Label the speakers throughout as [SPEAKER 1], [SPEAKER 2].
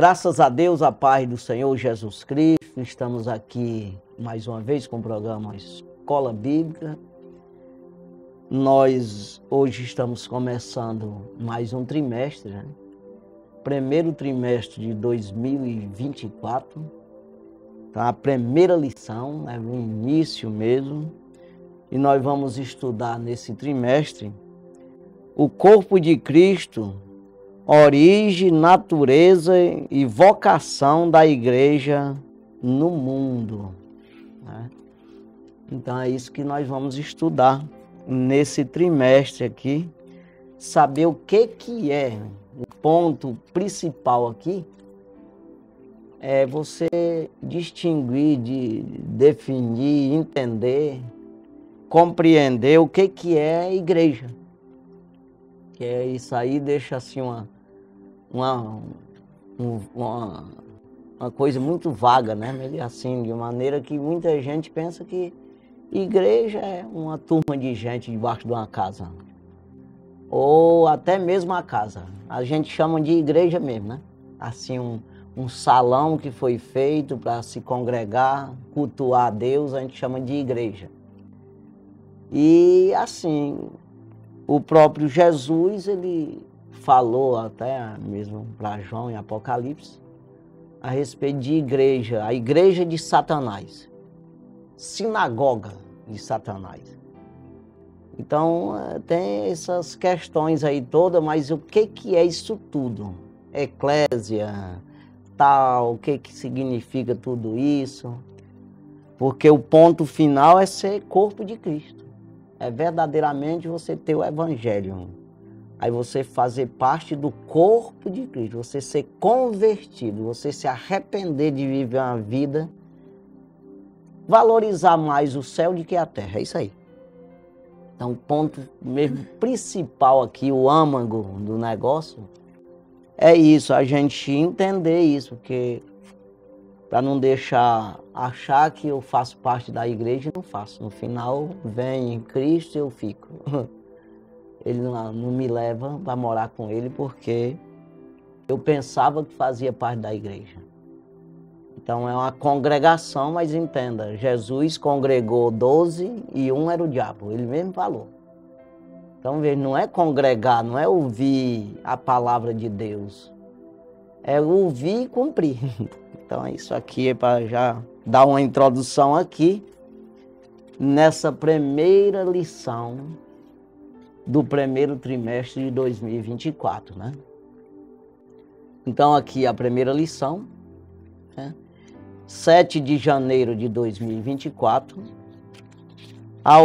[SPEAKER 1] Graças a Deus, a paz do Senhor Jesus Cristo, estamos aqui mais uma vez com o programa Escola Bíblica. Nós hoje estamos começando mais um trimestre, né? Primeiro trimestre de 2024, tá? A primeira lição, né? No início mesmo, e nós vamos estudar nesse trimestre o corpo de Cristo, origem, natureza e vocação da igreja no mundo, né? Então é isso que nós vamos estudar nesse trimestre aqui, saber o que é o ponto principal aqui, é você distinguir, de definir, entender, compreender o que é a igreja. Que é isso aí, deixa assim uma coisa muito vaga, né? Assim, de maneira que muita gente pensa que igreja é uma turma de gente debaixo de uma casa. Ou até mesmo a casa. A gente chama de igreja mesmo, né? Assim, um salão que foi feito para se congregar, cultuar a Deus, a gente chama de igreja. E assim, o próprio Jesus, ele falou até mesmo para João em Apocalipse, a respeito de igreja, a igreja de Satanás, sinagoga de Satanás. Então, tem essas questões aí todas, mas o que é isso tudo? Eclésia, tal, o que significa tudo isso? Porque o ponto final é ser corpo de Cristo. É verdadeiramente você ter o evangelho. Aí você fazer parte do corpo de Cristo, você ser convertido, você se arrepender de viver uma vida, valorizar mais o céu do que a terra, é isso aí. Então o ponto mesmo principal aqui, o âmago do negócio, é isso, a gente entender isso, porque para não deixar achar que eu faço parte da igreja, não faço. No final, vem em Cristo e eu fico. Ele não me leva para morar com ele porque eu pensava que fazia parte da igreja. Então é uma congregação, mas entenda, Jesus congregou 12 e um era o diabo, ele mesmo falou. Então veja, não é congregar, não é ouvir a palavra de Deus, é ouvir e cumprir. Então isso aqui é para já dar uma introdução aqui, nessa primeira lição do primeiro trimestre de 2024, né? Então aqui a primeira lição, né? 7 de janeiro de 2024, a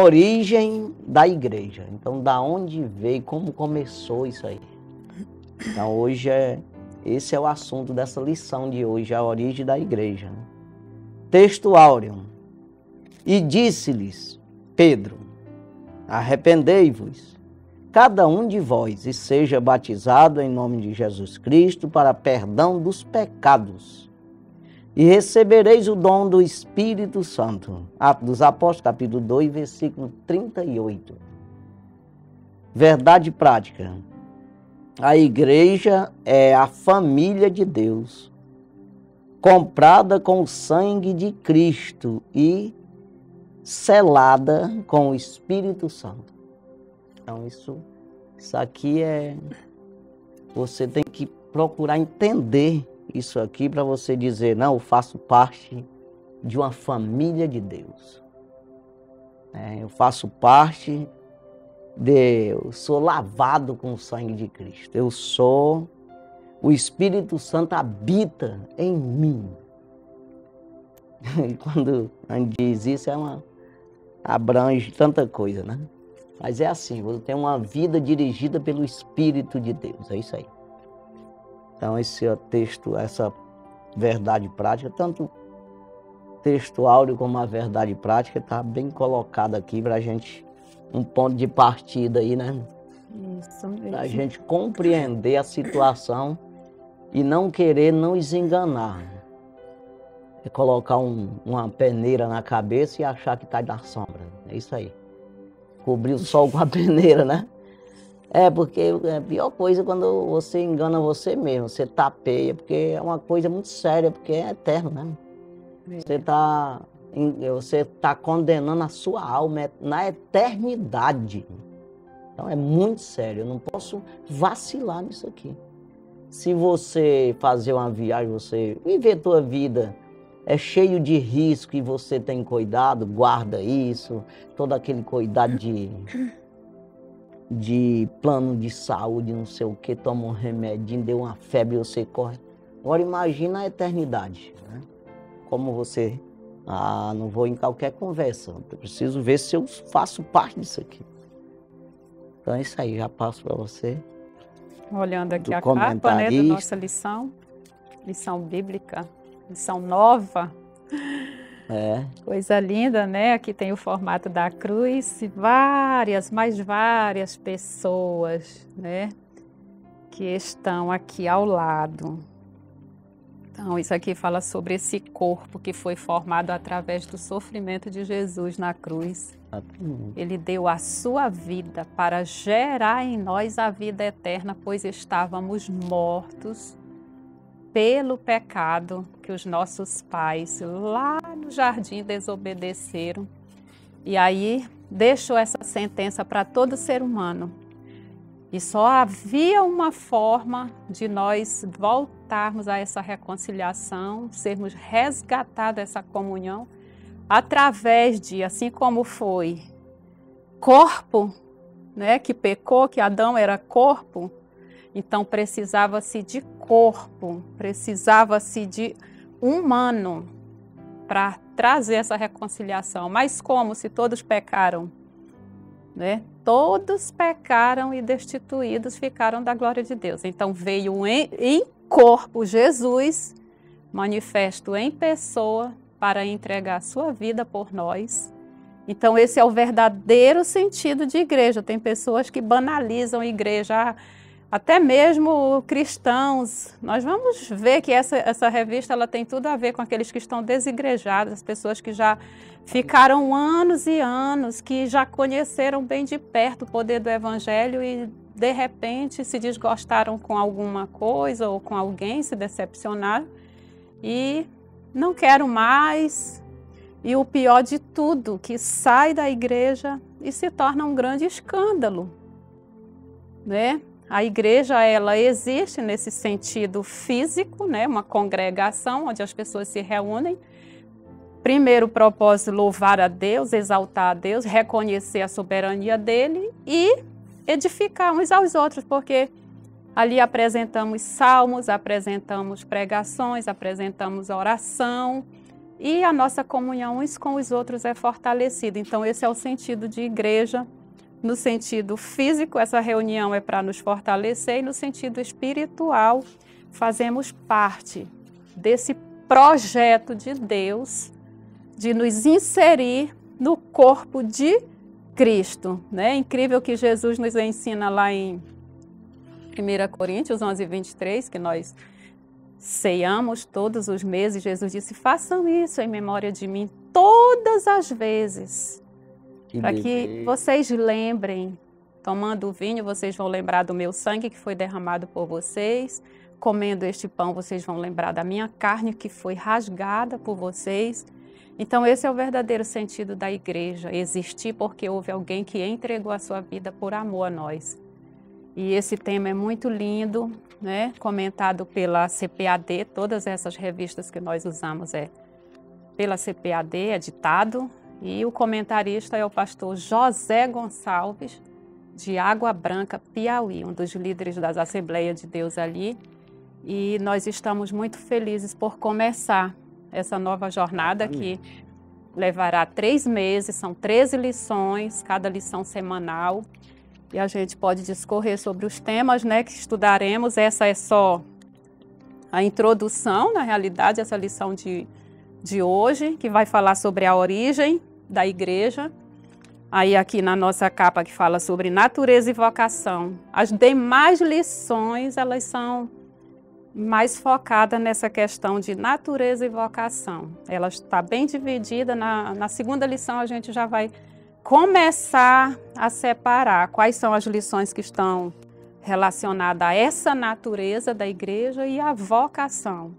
[SPEAKER 1] origem da igreja. Então da onde veio, como começou isso aí. Então hoje esse é o assunto dessa lição de hoje, a origem da igreja. Texto áureo. E disse-lhes Pedro: arrependei-vos, cada um de vós, e seja batizado em nome de Jesus Cristo para perdão dos pecados, e recebereis o dom do Espírito Santo. Atos dos Apóstolos, capítulo 2, versículo 38. Verdade prática. A igreja é a família de Deus, comprada com o sangue de Cristo e selada com o Espírito Santo. Então isso aqui você tem que procurar entender isso aqui para você dizer, não, eu faço parte de uma família de Deus. Eu faço parte eu sou lavado com o sangue de Cristo. O Espírito Santo habita em mim. E quando a gente diz isso, abrange tanta coisa, né? Mas é assim, você tem uma vida dirigida pelo Espírito de Deus, é isso aí. Então esse texto, essa verdade prática, tanto texto áureo como a verdade prática, está bem colocado aqui para a gente, um ponto de partida aí, né?
[SPEAKER 2] Isso mesmo.
[SPEAKER 1] Para a gente compreender a situação e não querer nos enganar. É colocar uma peneira na cabeça e achar que está na sombra. É isso aí. Cobrir o sol com a peneira, né? Porque é a pior coisa quando você engana você mesmo, você tapeia, porque é uma coisa muito séria, porque é eterno, né? Você tá condenando a sua alma na eternidade. Então é muito sério, eu não posso vacilar nisso aqui. Se você fazer uma viagem, você viver a tua vida é cheio de risco e você tem cuidado, guarda isso, todo aquele cuidado de plano de saúde, não sei o que, toma um remedinho, deu uma febre, você corre. Agora imagina a eternidade, né? Como você, não vou em qualquer conversa, eu preciso ver se eu faço parte disso aqui. Então é isso aí, já passo para você.
[SPEAKER 2] Olhando aqui a capa, né, da nossa lição bíblica, lição nova. Coisa linda, né? Aqui tem o formato da cruz e várias pessoas, né, que estão aqui ao lado. Então, isso aqui fala sobre esse corpo que foi formado através do sofrimento de Jesus na cruz. Ele deu a sua vida para gerar em nós a vida eterna, pois estávamos mortos pelo pecado que os nossos pais lá no jardim desobedeceram. E aí deixou essa sentença para todo ser humano. E só havia uma forma de nós voltarmos a essa reconciliação, sermos resgatados essa comunhão, através de, assim como foi corpo, né, que pecou, que Adão era corpo, então precisava-se de corpo, precisava-se de humano para trazer essa reconciliação. Mas como se todos pecaram, né? Todos pecaram e destituídos ficaram da glória de Deus. Então veio em corpo Jesus, manifesto em pessoa, para entregar a sua vida por nós. Então esse é o verdadeiro sentido de igreja. Tem pessoas que banalizam a igreja, até mesmo cristãos. Nós vamos ver que essa revista ela tem tudo a ver com aqueles que estão desigrejados, as pessoas que já ficaram anos e anos, que já conheceram bem de perto o poder do evangelho e de repente se desgostaram com alguma coisa ou com alguém, se decepcionaram e não quero mais. E o pior de tudo, que sai da igreja e se torna um grande escândalo, né? A igreja, ela existe nesse sentido físico, né? Uma congregação onde as pessoas se reúnem. Primeiro o propósito, louvar a Deus, exaltar a Deus, reconhecer a soberania dele e edificar uns aos outros, porque ali apresentamos salmos, apresentamos pregações, apresentamos oração e a nossa comunhão uns com os outros é fortalecida. Então esse é o sentido de igreja. No sentido físico, essa reunião é para nos fortalecer, e no sentido espiritual, fazemos parte desse projeto de Deus de nos inserir no corpo de Cristo, né? É incrível que Jesus nos ensina lá em 1 Coríntios 11:23, que nós ceiamos todos os meses. Jesus disse, façam isso em memória de mim todas as vezes. Para que vocês lembrem, tomando o vinho, vocês vão lembrar do meu sangue que foi derramado por vocês. Comendo este pão, vocês vão lembrar da minha carne que foi rasgada por vocês. Então esse é o verdadeiro sentido da igreja, existir porque houve alguém que entregou a sua vida por amor a nós. E esse tema é muito lindo, né? Comentado pela CPAD, todas essas revistas que nós usamos é pela CPAD, editado. E o comentarista é o pastor José Gonçalves, de Água Branca, Piauí, um dos líderes das Assembleias de Deus ali. E nós estamos muito felizes por começar essa nova jornada que levará 3 meses, são 13 lições, cada lição semanal. E a gente pode discorrer sobre os temas, né, que estudaremos. Essa é só a introdução, na realidade, essa lição de hoje, que vai falar sobre a origem da igreja. Aí aqui na nossa capa que fala sobre natureza e vocação. As demais lições, elas são mais focadas nessa questão de natureza e vocação. Ela está bem dividida. Na segunda lição a gente já vai começar a separar quais são as lições que estão relacionadas a essa natureza da igreja e a vocação.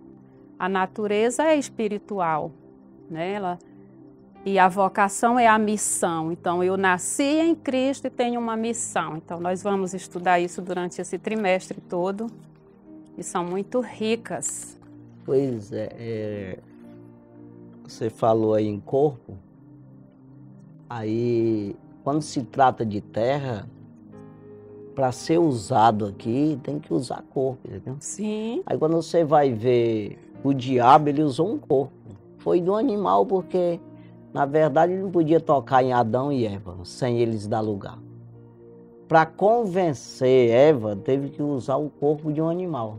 [SPEAKER 2] A natureza é espiritual, né? E a vocação é a missão. Então, eu nasci em Cristo e tenho uma missão. Então, nós vamos estudar isso durante esse trimestre todo. E são muito ricas.
[SPEAKER 1] Pois é, você falou aí em corpo. Aí, quando se trata de terra, para ser usado aqui, tem que usar corpo, entendeu?
[SPEAKER 2] Sim.
[SPEAKER 1] Aí, quando você vai ver o diabo, ele usou um corpo. Foi do animal, porque... Na verdade, ele não podia tocar em Adão e Eva, sem eles dar lugar. Para convencer Eva, teve que usar o corpo de um animal.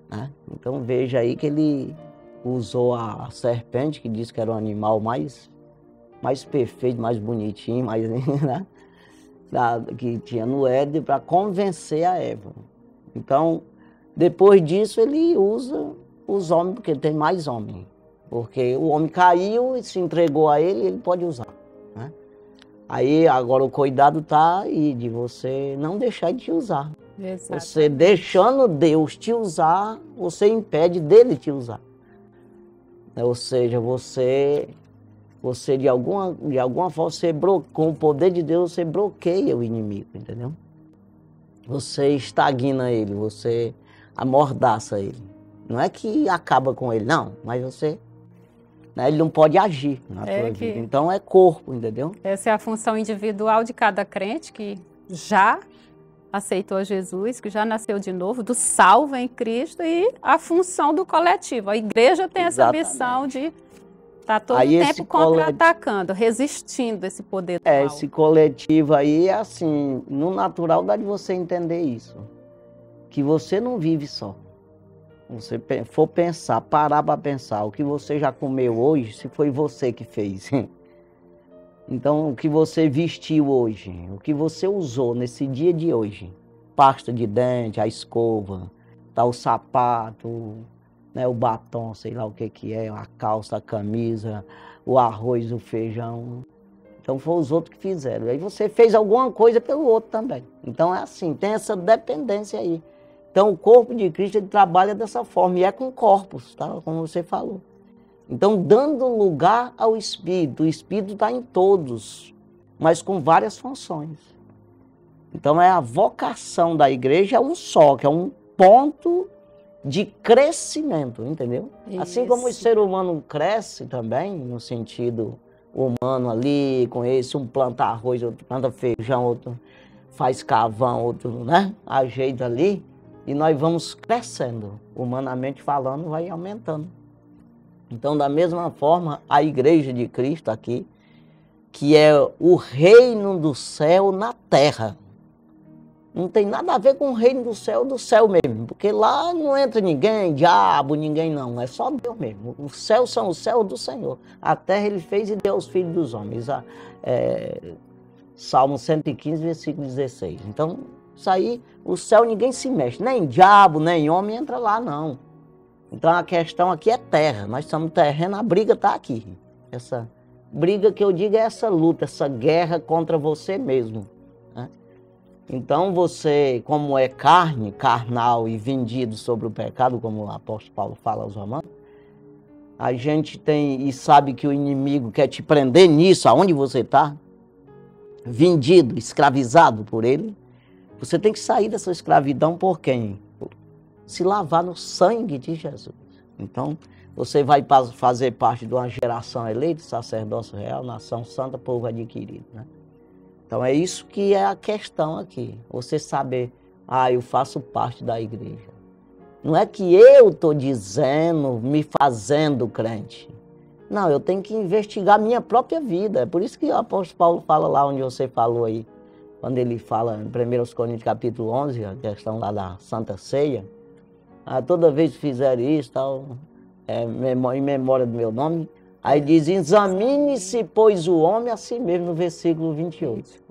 [SPEAKER 1] Né? Então veja aí que ele usou a serpente, que disse que era o animal mais perfeito, mais bonitinho, mais, né? Que tinha no Éden, para convencer a Eva. Então, depois disso, ele usa os homens, porque tem mais homens. Porque o homem caiu e se entregou a ele, ele pode usar. Né? Aí agora o cuidado está aí de você não deixar de te usar. Exatamente. Você deixando Deus te usar, você impede dele te usar. Ou seja, você de alguma forma, com o poder de Deus, você bloqueia o inimigo, entendeu? Você estagna ele, você amordaça ele. Não é que acaba com ele, não, mas você... Ele não pode agir na tua vida. Então é corpo, entendeu?
[SPEAKER 2] Essa é a função individual de cada crente que já aceitou Jesus, que já nasceu de novo, do salvo em Cristo, e a função do coletivo. A igreja tem essa missão de estar todo o tempo contra-atacando, resistindo esse poder do mal.
[SPEAKER 1] Esse coletivo aí é assim, no natural dá de você entender isso. Que você não vive só. Você for pensar, parar para pensar, o que você já comeu hoje, se foi você que fez. Então, o que você vestiu hoje, o que você usou nesse dia de hoje, pasta de dente, a escova, tá, o sapato, né, o batom, sei lá o que é, a calça, a camisa, o arroz, o feijão. Então, foram os outros que fizeram. Aí você fez alguma coisa pelo outro também. Então, é assim, tem essa dependência aí. Então, o corpo de Cristo, ele trabalha dessa forma, e é com corpos, tá? Como você falou. Então, dando lugar ao Espírito. O Espírito está em todos, mas com várias funções. Então, a vocação da igreja é um só, que é um ponto de crescimento, entendeu? Isso. Assim como o ser humano cresce também, no sentido humano ali, com esse, um planta arroz, outro planta feijão, outro faz carvão, outro, né, ajeita ali. E nós vamos crescendo, humanamente falando, vai aumentando. Então, da mesma forma, a igreja de Cristo aqui, que é o reino do céu na terra. Não tem nada a ver com o reino do céu mesmo, porque lá não entra ninguém, diabo, ninguém não, é só Deus mesmo. Os céus são os céus do Senhor. A terra ele fez e deu aos filhos dos homens. Salmo 115, versículo 16. Então, isso aí, o céu ninguém se mexe, nem diabo, nem homem entra lá, não. Então a questão aqui é terra, nós somos terreno, a briga está aqui. Essa briga que eu digo é essa luta, essa guerra contra você mesmo. Né? Então você, como é carne, carnal e vendido sobre o pecado, como o apóstolo Paulo fala aos Romanos, a gente tem e sabe que o inimigo quer te prender nisso, aonde você está, vendido, escravizado por ele. Você tem que sair dessa escravidão por quem? Se lavar no sangue de Jesus. Então, você vai fazer parte de uma geração eleita, sacerdócio real, nação santa, povo adquirido. Né? Então, é isso que é a questão aqui. Você saber, eu faço parte da igreja. Não é que eu estou dizendo, me fazendo crente. Não, eu tenho que investigar minha própria vida. É por isso que o apóstolo Paulo fala lá onde você falou aí, quando ele fala em 1 Coríntios capítulo 11, a questão lá da Santa Ceia, toda vez que fizer isso, tal, em memória do meu nome, aí diz, examine-se, pois, o homem a si mesmo, no versículo 28.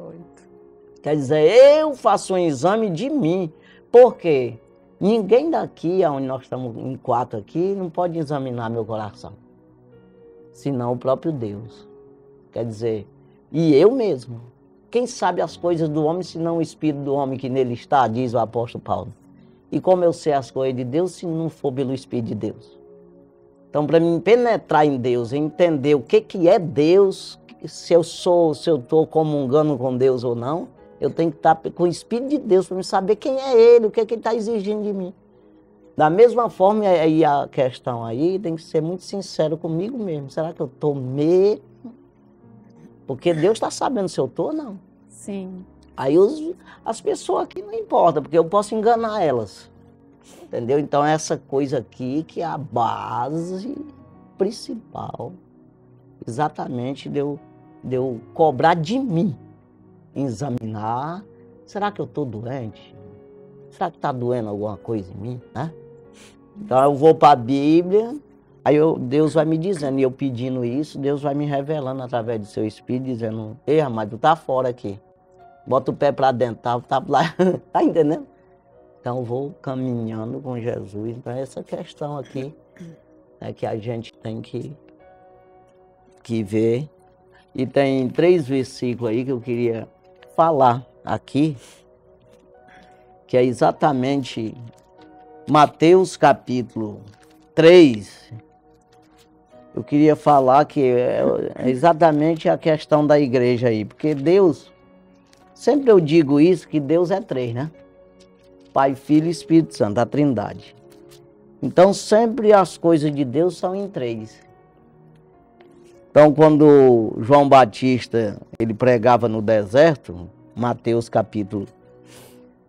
[SPEAKER 1] Quer dizer, eu faço um exame de mim, porque ninguém daqui, onde nós estamos em 4 aqui, não pode examinar meu coração, senão o próprio Deus. Quer dizer, E eu mesmo. Quem sabe as coisas do homem, senão o Espírito do homem que nele está, diz o apóstolo Paulo. E como eu sei as coisas de Deus, se não for pelo Espírito de Deus? Então, para mim penetrar em Deus, entender o que é Deus, se eu estou comungando com Deus ou não, eu tenho que estar com o Espírito de Deus para me saber quem é Ele, o que Ele está exigindo de mim. Da mesma forma, aí a questão aí tem que ser muito sincero comigo mesmo. Será que eu estou mesmo? Porque Deus está sabendo se eu estou ou não.
[SPEAKER 2] Sim.
[SPEAKER 1] Aí as pessoas aqui não importa, porque eu posso enganar elas. Entendeu? Então essa coisa aqui que é a base principal, exatamente de eu cobrar de mim, examinar, será que eu estou doente? Será que está doendo alguma coisa em mim? Né? Então eu vou para a Bíblia, aí Deus vai me dizendo, e eu pedindo isso, Deus vai me revelando através do seu Espírito, dizendo, ei, amado, tu tá fora aqui, bota o pé para dentro, tá lá, tá entendendo? Então eu vou caminhando com Jesus. Então essa questão aqui é que a gente tem que ver. E tem 3 versículos aí que eu queria falar aqui, que é exatamente Mateus capítulo 3. Eu queria falar que é exatamente a questão da igreja aí, porque Deus, sempre eu digo isso, que Deus é 3, né? Pai, Filho e Espírito Santo, a Trindade. Então, sempre as coisas de Deus são em 3. Então, quando João Batista, ele pregava no deserto, Mateus capítulo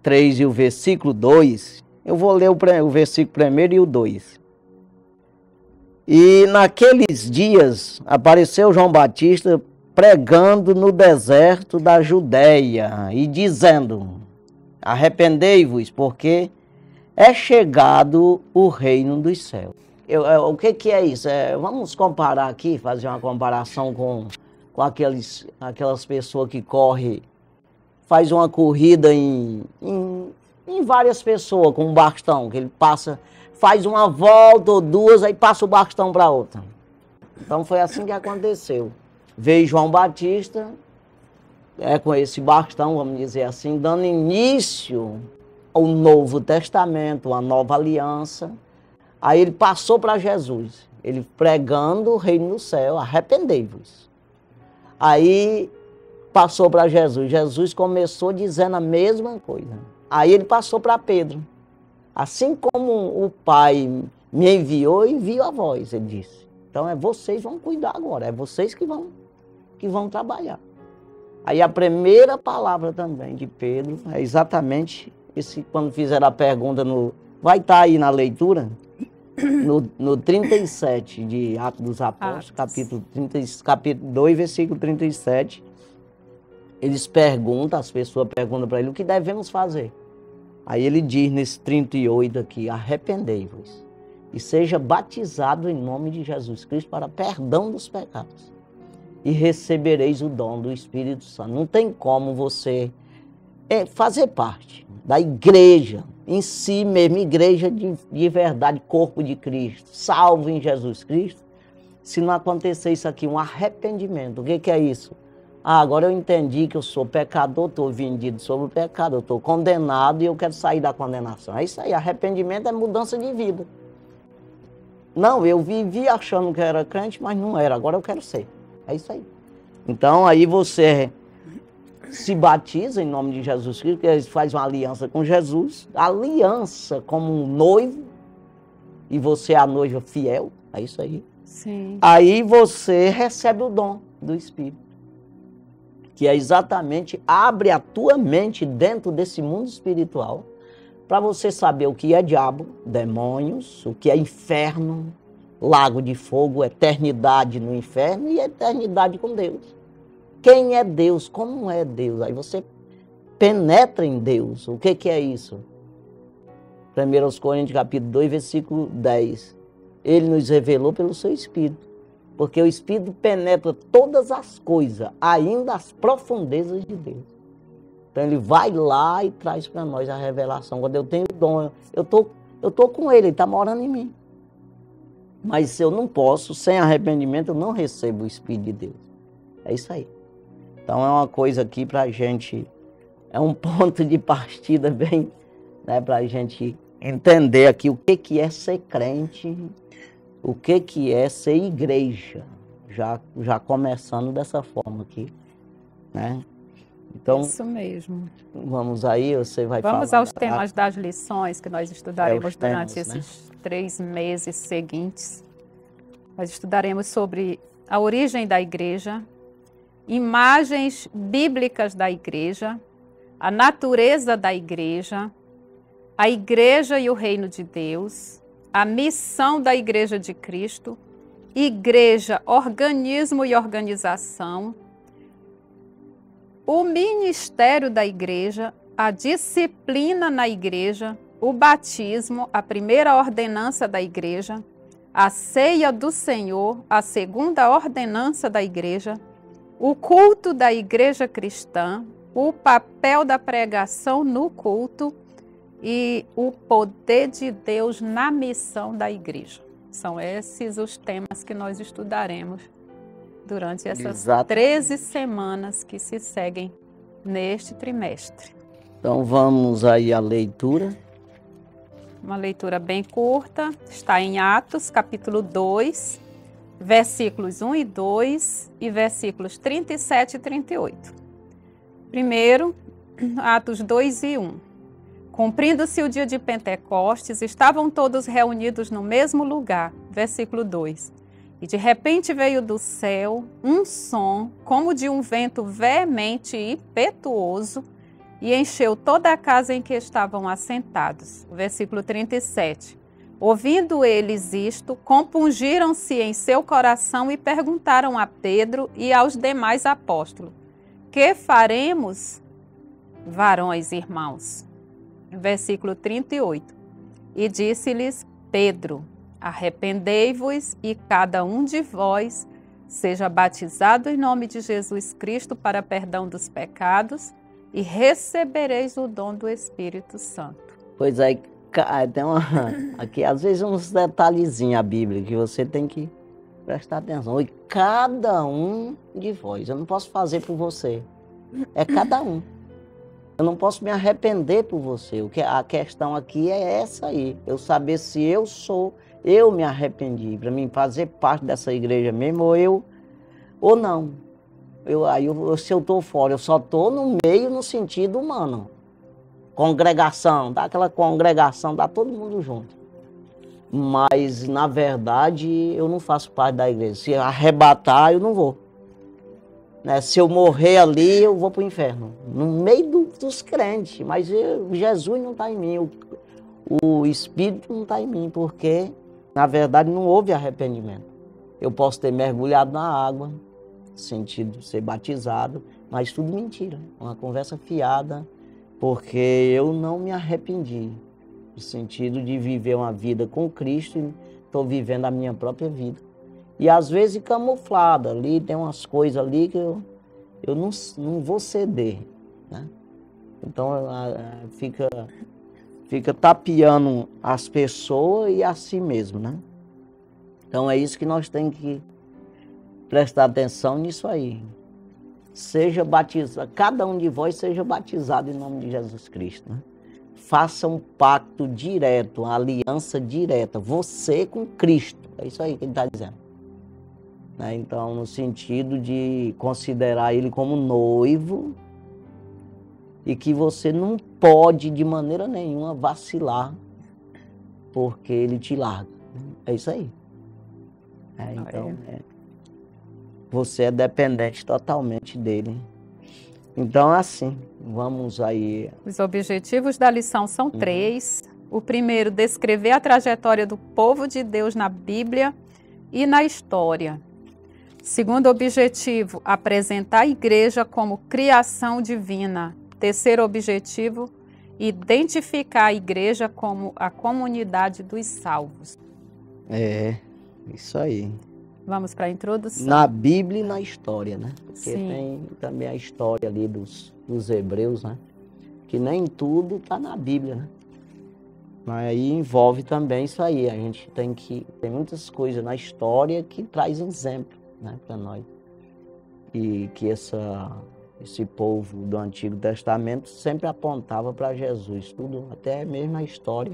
[SPEAKER 1] 3 e o versículo 2, eu vou ler o versículo 1 e o 2. E naqueles dias, apareceu João Batista pregando no deserto da Judéia e dizendo, arrependei-vos, porque é chegado o reino dos céus. O que é isso? Vamos comparar aqui, fazer uma comparação com aquelas pessoas que correm, faz uma corrida em várias pessoas com um bastão, que ele passa, faz uma volta ou 2, aí passa o bastão para outra. Então foi assim que aconteceu. Veio João Batista, com esse bastão, vamos dizer assim, dando início ao Novo Testamento, a nova aliança. Aí ele passou para Jesus, ele pregando o reino do céu, arrependei-vos. Aí passou para Jesus, Jesus começou dizendo a mesma coisa. Aí ele passou para Pedro, assim como o Pai me enviou, envio a vós, ele disse. Então vocês vão cuidar agora, é vocês que vão trabalhar. Aí a primeira palavra também de Pedro é exatamente esse, quando fizeram a pergunta, vai estar aí na leitura, no 37 de Atos dos Apóstolos, capítulo 2, versículo 37, eles perguntam, as pessoas perguntam para ele, o que devemos fazer? Aí ele diz nesse 38 aqui, arrependei-vos e seja batizado em nome de Jesus Cristo para perdão dos pecados. E recebereis o dom do Espírito Santo. Não tem como você fazer parte da igreja em si mesmo, igreja de verdade, corpo de Cristo, salvo em Jesus Cristo, se não acontecer isso aqui, um arrependimento. O que é isso? Agora eu entendi que eu sou pecador, estou vendido sobre o pecado, eu estou condenado e eu quero sair da condenação. É isso aí, arrependimento é mudança de vida. Não, eu vivi achando que era crente, mas não era, agora eu quero ser. É isso aí. Então, aí você se batiza em nome de Jesus Cristo, porque faz uma aliança com Jesus, aliança como um noivo, e você é a noiva fiel, é isso aí.
[SPEAKER 2] Sim.
[SPEAKER 1] Aí você recebe o dom do Espírito, que é exatamente, abre a tua mente dentro desse mundo espiritual, para você saber o que é diabo, demônios, o que é inferno, lago de fogo, eternidade no inferno e eternidade com Deus. Quem é Deus? Como é Deus? Aí você penetra em Deus. O que é isso? 1 Coríntios capítulo 2, versículo 10. Ele nos revelou pelo seu Espírito, porque o Espírito penetra todas as coisas, ainda as profundezas de Deus. Então ele vai lá e traz para nós a revelação. Quando eu tenho o dom, eu tô com ele está morando em mim. Mas se eu não posso, sem arrependimento, eu não recebo o Espírito de Deus. É isso aí. Então é uma coisa aqui para a gente, é um ponto de partida bem, né, para a gente entender aqui o que é ser crente, o que é ser igreja, já começando dessa forma aqui, né? Então,
[SPEAKER 2] isso mesmo.
[SPEAKER 1] vamos aí, você vai falar.
[SPEAKER 2] Vamos aos temas das lições que nós estudaremos durante
[SPEAKER 1] temas, né?
[SPEAKER 2] esses 3 meses seguintes. Nós estudaremos sobre a origem da igreja, imagens bíblicas da igreja, a natureza da igreja, a igreja e o reino de Deus, a missão da igreja de Cristo, igreja, organismo e organização, o ministério da igreja, a disciplina na igreja, o batismo, a primeira ordenança da igreja, a ceia do Senhor, a segunda ordenança da igreja, o culto da igreja cristã, o papel da pregação no culto e o poder de Deus na missão da igreja. São esses os temas que nós estudaremos durante essas 13 semanas que se seguem neste trimestre.
[SPEAKER 1] Então vamos aí à leitura.
[SPEAKER 2] Uma leitura bem curta, está em Atos, capítulo 2, versículos 1 e 2 e versículos 37 e 38. Primeiro, Atos 2 e 1. Cumprindo-se o dia de Pentecostes, estavam todos reunidos no mesmo lugar. Versículo 2. E de repente veio do céu um som, como de um vento veemente e impetuoso, e encheu toda a casa em que estavam assentados. Versículo 37. Ouvindo eles isto, compungiram-se em seu coração e perguntaram a Pedro e aos demais apóstolos: que faremos, varões irmãos? Versículo 38. E disse-lhes Pedro: arrependei-vos e cada um de vós seja batizado em nome de Jesus Cristo para perdão dos pecados e recebereis o dom do Espírito Santo.
[SPEAKER 1] Pois é, tem aqui às vezes uns detalhezinhos a Bíblia que você tem que prestar atenção. E cada um de vós, eu não posso fazer por você, é cada um. Eu não posso me arrepender por você. A questão aqui é essa aí, eu saber se eu me arrependi, para mim fazer parte dessa igreja mesmo, ou não. Se eu estou fora, eu só estou no meio no sentido humano. Congregação, dá aquela congregação, dá todo mundo junto. Mas, na verdade, eu não faço parte da igreja. Se arrebatar, eu não vou. Né? Se eu morrer ali, eu vou para o inferno. No meio dos crentes. Mas Jesus não está em mim, o Espírito não está em mim, porque, na verdade, não houve arrependimento. Eu posso ter mergulhado na água, sentido de ser batizado, mas tudo mentira, uma conversa fiada, porque eu não me arrependi, no sentido de viver uma vida com Cristo e estou vivendo a minha própria vida. E às vezes camuflada, ali tem umas coisas ali que eu não vou ceder, né? Então fica tapeando as pessoas e a si mesmo, né? Então é isso que nós temos que prestar atenção nisso aí. Seja batizado, cada um de vós seja batizado em nome de Jesus Cristo, né? Faça um pacto direto, uma aliança direta, você com Cristo. É isso aí que ele está dizendo. Né? Então, no sentido de considerar ele como noivo e que você não pode de maneira nenhuma vacilar porque ele te larga. É isso aí. Então, você é dependente totalmente dele. Então, assim, vamos aí.
[SPEAKER 2] Os objetivos da lição são 3. O primeiro, descrever a trajetória do povo de Deus na Bíblia e na história. Segundo objetivo, apresentar a igreja como criação divina. Terceiro objetivo, identificar a igreja como a comunidade dos salvos.
[SPEAKER 1] Isso aí.
[SPEAKER 2] Vamos para a introdução.
[SPEAKER 1] Na Bíblia e na história, né? Porque
[SPEAKER 2] Sim.
[SPEAKER 1] tem também a história ali dos hebreus, né? Que nem tudo está na Bíblia, né? Mas aí envolve também isso aí. A gente tem muitas coisas na história que traz exemplo, né, para nós. e que esse povo do Antigo Testamento sempre apontava para Jesus, tudo, até mesmo a história,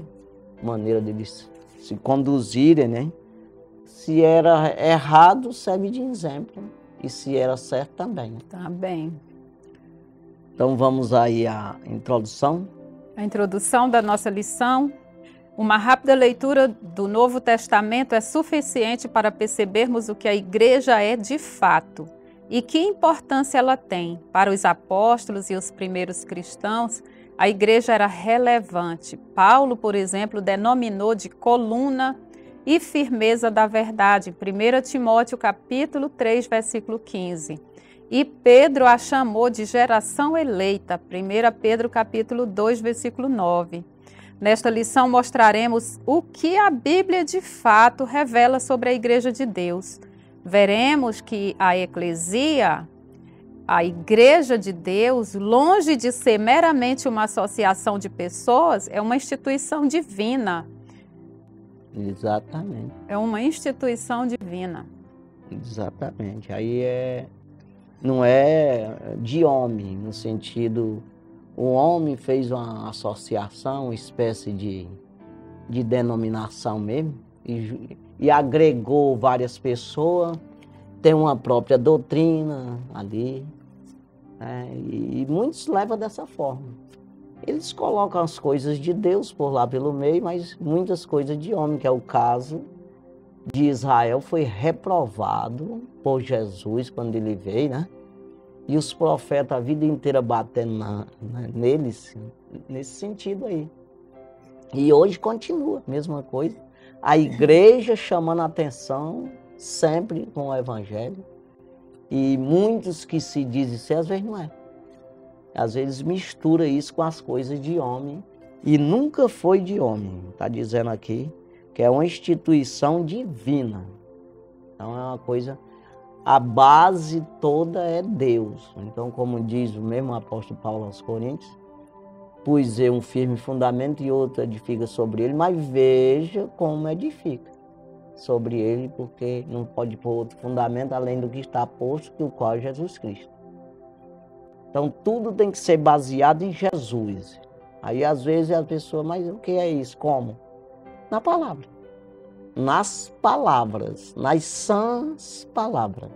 [SPEAKER 1] maneira deles se conduzirem, né? Se era errado, serve de exemplo, e se era certo também.
[SPEAKER 2] Tá bem.
[SPEAKER 1] Então vamos aí à introdução.
[SPEAKER 2] A introdução da nossa lição. Uma rápida leitura do Novo Testamento é suficiente para percebermos o que a igreja é de fato e que importância ela tem. Para os apóstolos e os primeiros cristãos, a igreja era relevante. Paulo, por exemplo, denominou de coluna e firmeza da verdade, 1 Timóteo capítulo 3, versículo 15. E Pedro a chamou de geração eleita, 1 Pedro capítulo 2, versículo 9. Nesta lição mostraremos o que a Bíblia de fato revela sobre a Igreja de Deus. Veremos que a eclesia, a Igreja de Deus, longe de ser meramente uma associação de pessoas, é uma instituição divina.
[SPEAKER 1] Exatamente.
[SPEAKER 2] É uma instituição divina.
[SPEAKER 1] Exatamente. Aí não é de homem, no sentido... O homem fez uma associação, uma espécie de denominação mesmo, e agregou várias pessoas, tem uma própria doutrina ali, né? E muitos levam dessa forma. Eles colocam as coisas de Deus por lá pelo meio, mas muitas coisas de homem, que é o caso de Israel, foi reprovado por Jesus quando ele veio, né? E os profetas a vida inteira batendo neles, nesse sentido aí. E hoje continua a mesma coisa. A igreja chamando a atenção sempre com o evangelho. E muitos que se dizem ser, às vezes não é. Às vezes mistura isso com as coisas de homem. E nunca foi de homem. Está dizendo aqui que é uma instituição divina. Então é uma coisa... A base toda é Deus. Então, como diz o mesmo apóstolo Paulo aos Coríntios, pus eu um firme fundamento e outro edifica sobre ele, mas veja como edifica sobre ele, porque não pode pôr outro fundamento além do que está posto, que o qual é Jesus Cristo. Então, tudo tem que ser baseado em Jesus. Aí, às vezes, a pessoa, mas o que é isso? Como? Na palavra. Nas palavras, nas sãs palavras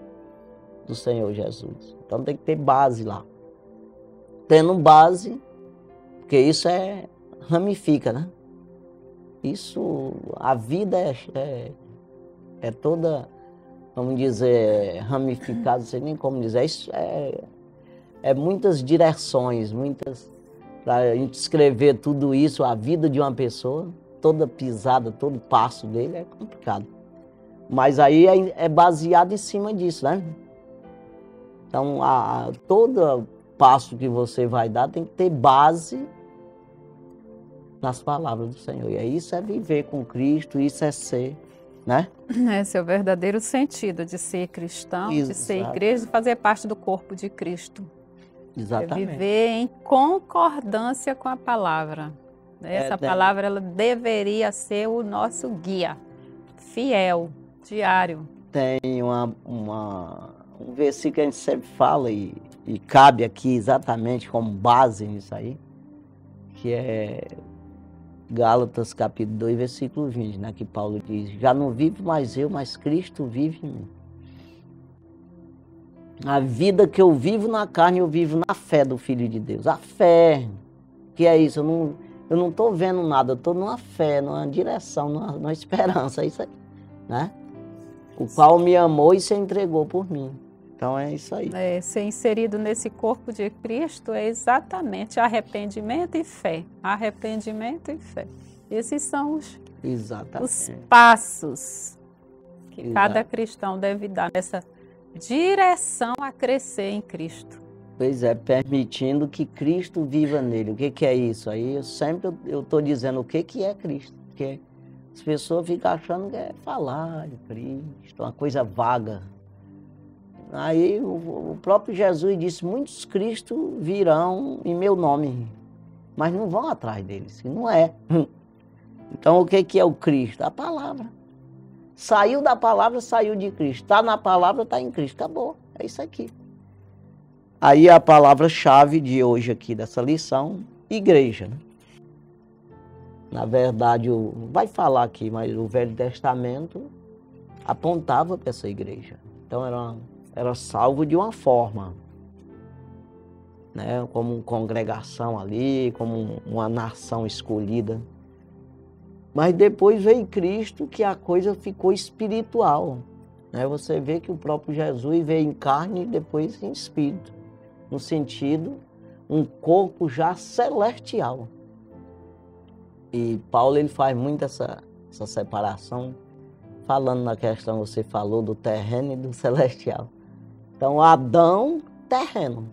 [SPEAKER 1] do Senhor Jesus. Então tem que ter base lá. Tendo base, porque isso ramifica, né? Isso, a vida é toda, vamos dizer, ramificada, não sei nem como dizer, isso é muitas direções, para a gente escrever tudo isso, a vida de uma pessoa, toda pisada, todo passo dele é complicado. Mas aí é baseado em cima disso, né? Então, todo passo que você vai dar tem que ter base nas palavras do Senhor. E isso é viver com Cristo, isso é ser, né?
[SPEAKER 2] Esse é o verdadeiro sentido de ser cristão,
[SPEAKER 1] Exato.
[SPEAKER 2] De ser igreja, de fazer parte do corpo de Cristo.
[SPEAKER 1] Exatamente.
[SPEAKER 2] É viver em concordância com a palavra. Essa palavra ela deveria ser o nosso guia, fiel, diário.
[SPEAKER 1] Tem um versículo que a gente sempre fala e cabe aqui exatamente como base nisso aí, que é Gálatas capítulo 2, versículo 20, né, que Paulo diz, já não vivo mais eu, mas Cristo vive em mim. A vida que eu vivo na carne, eu vivo na fé do Filho de Deus. A fé, que é isso, eu não estou vendo nada, eu estou numa fé, numa direção, numa esperança, é isso aí, né? O qual me amou e se entregou por mim. Então é isso aí.
[SPEAKER 2] Ser inserido nesse corpo de Cristo é exatamente arrependimento e fé. Arrependimento e fé. Esses são os passos que cada cristão deve dar nessa direção a crescer em Cristo.
[SPEAKER 1] Pois é, permitindo que Cristo viva nele. O que é isso? Aí eu estou dizendo o que é Cristo. Porque as pessoas ficam achando que é falar de Cristo, uma coisa vaga. Aí o próprio Jesus disse, muitos Cristos virão em meu nome, mas não vão atrás deles, não é. Então o que é o Cristo? A palavra. Saiu da palavra, saiu de Cristo. Está na palavra, está em Cristo. Acabou. É isso aqui. Aí a palavra-chave de hoje aqui dessa lição, igreja, né? Na verdade, vai falar aqui, mas o Velho Testamento apontava para essa igreja. Então era salvo de uma forma, né? Como congregação ali, como uma nação escolhida. Mas depois veio Cristo, que a coisa ficou espiritual, né? Você vê que o próprio Jesus veio em carne e depois em espírito, no sentido, um corpo já celestial. E Paulo ele faz muito essa separação, falando na questão, você falou do terreno e do celestial. Então, Adão, terreno,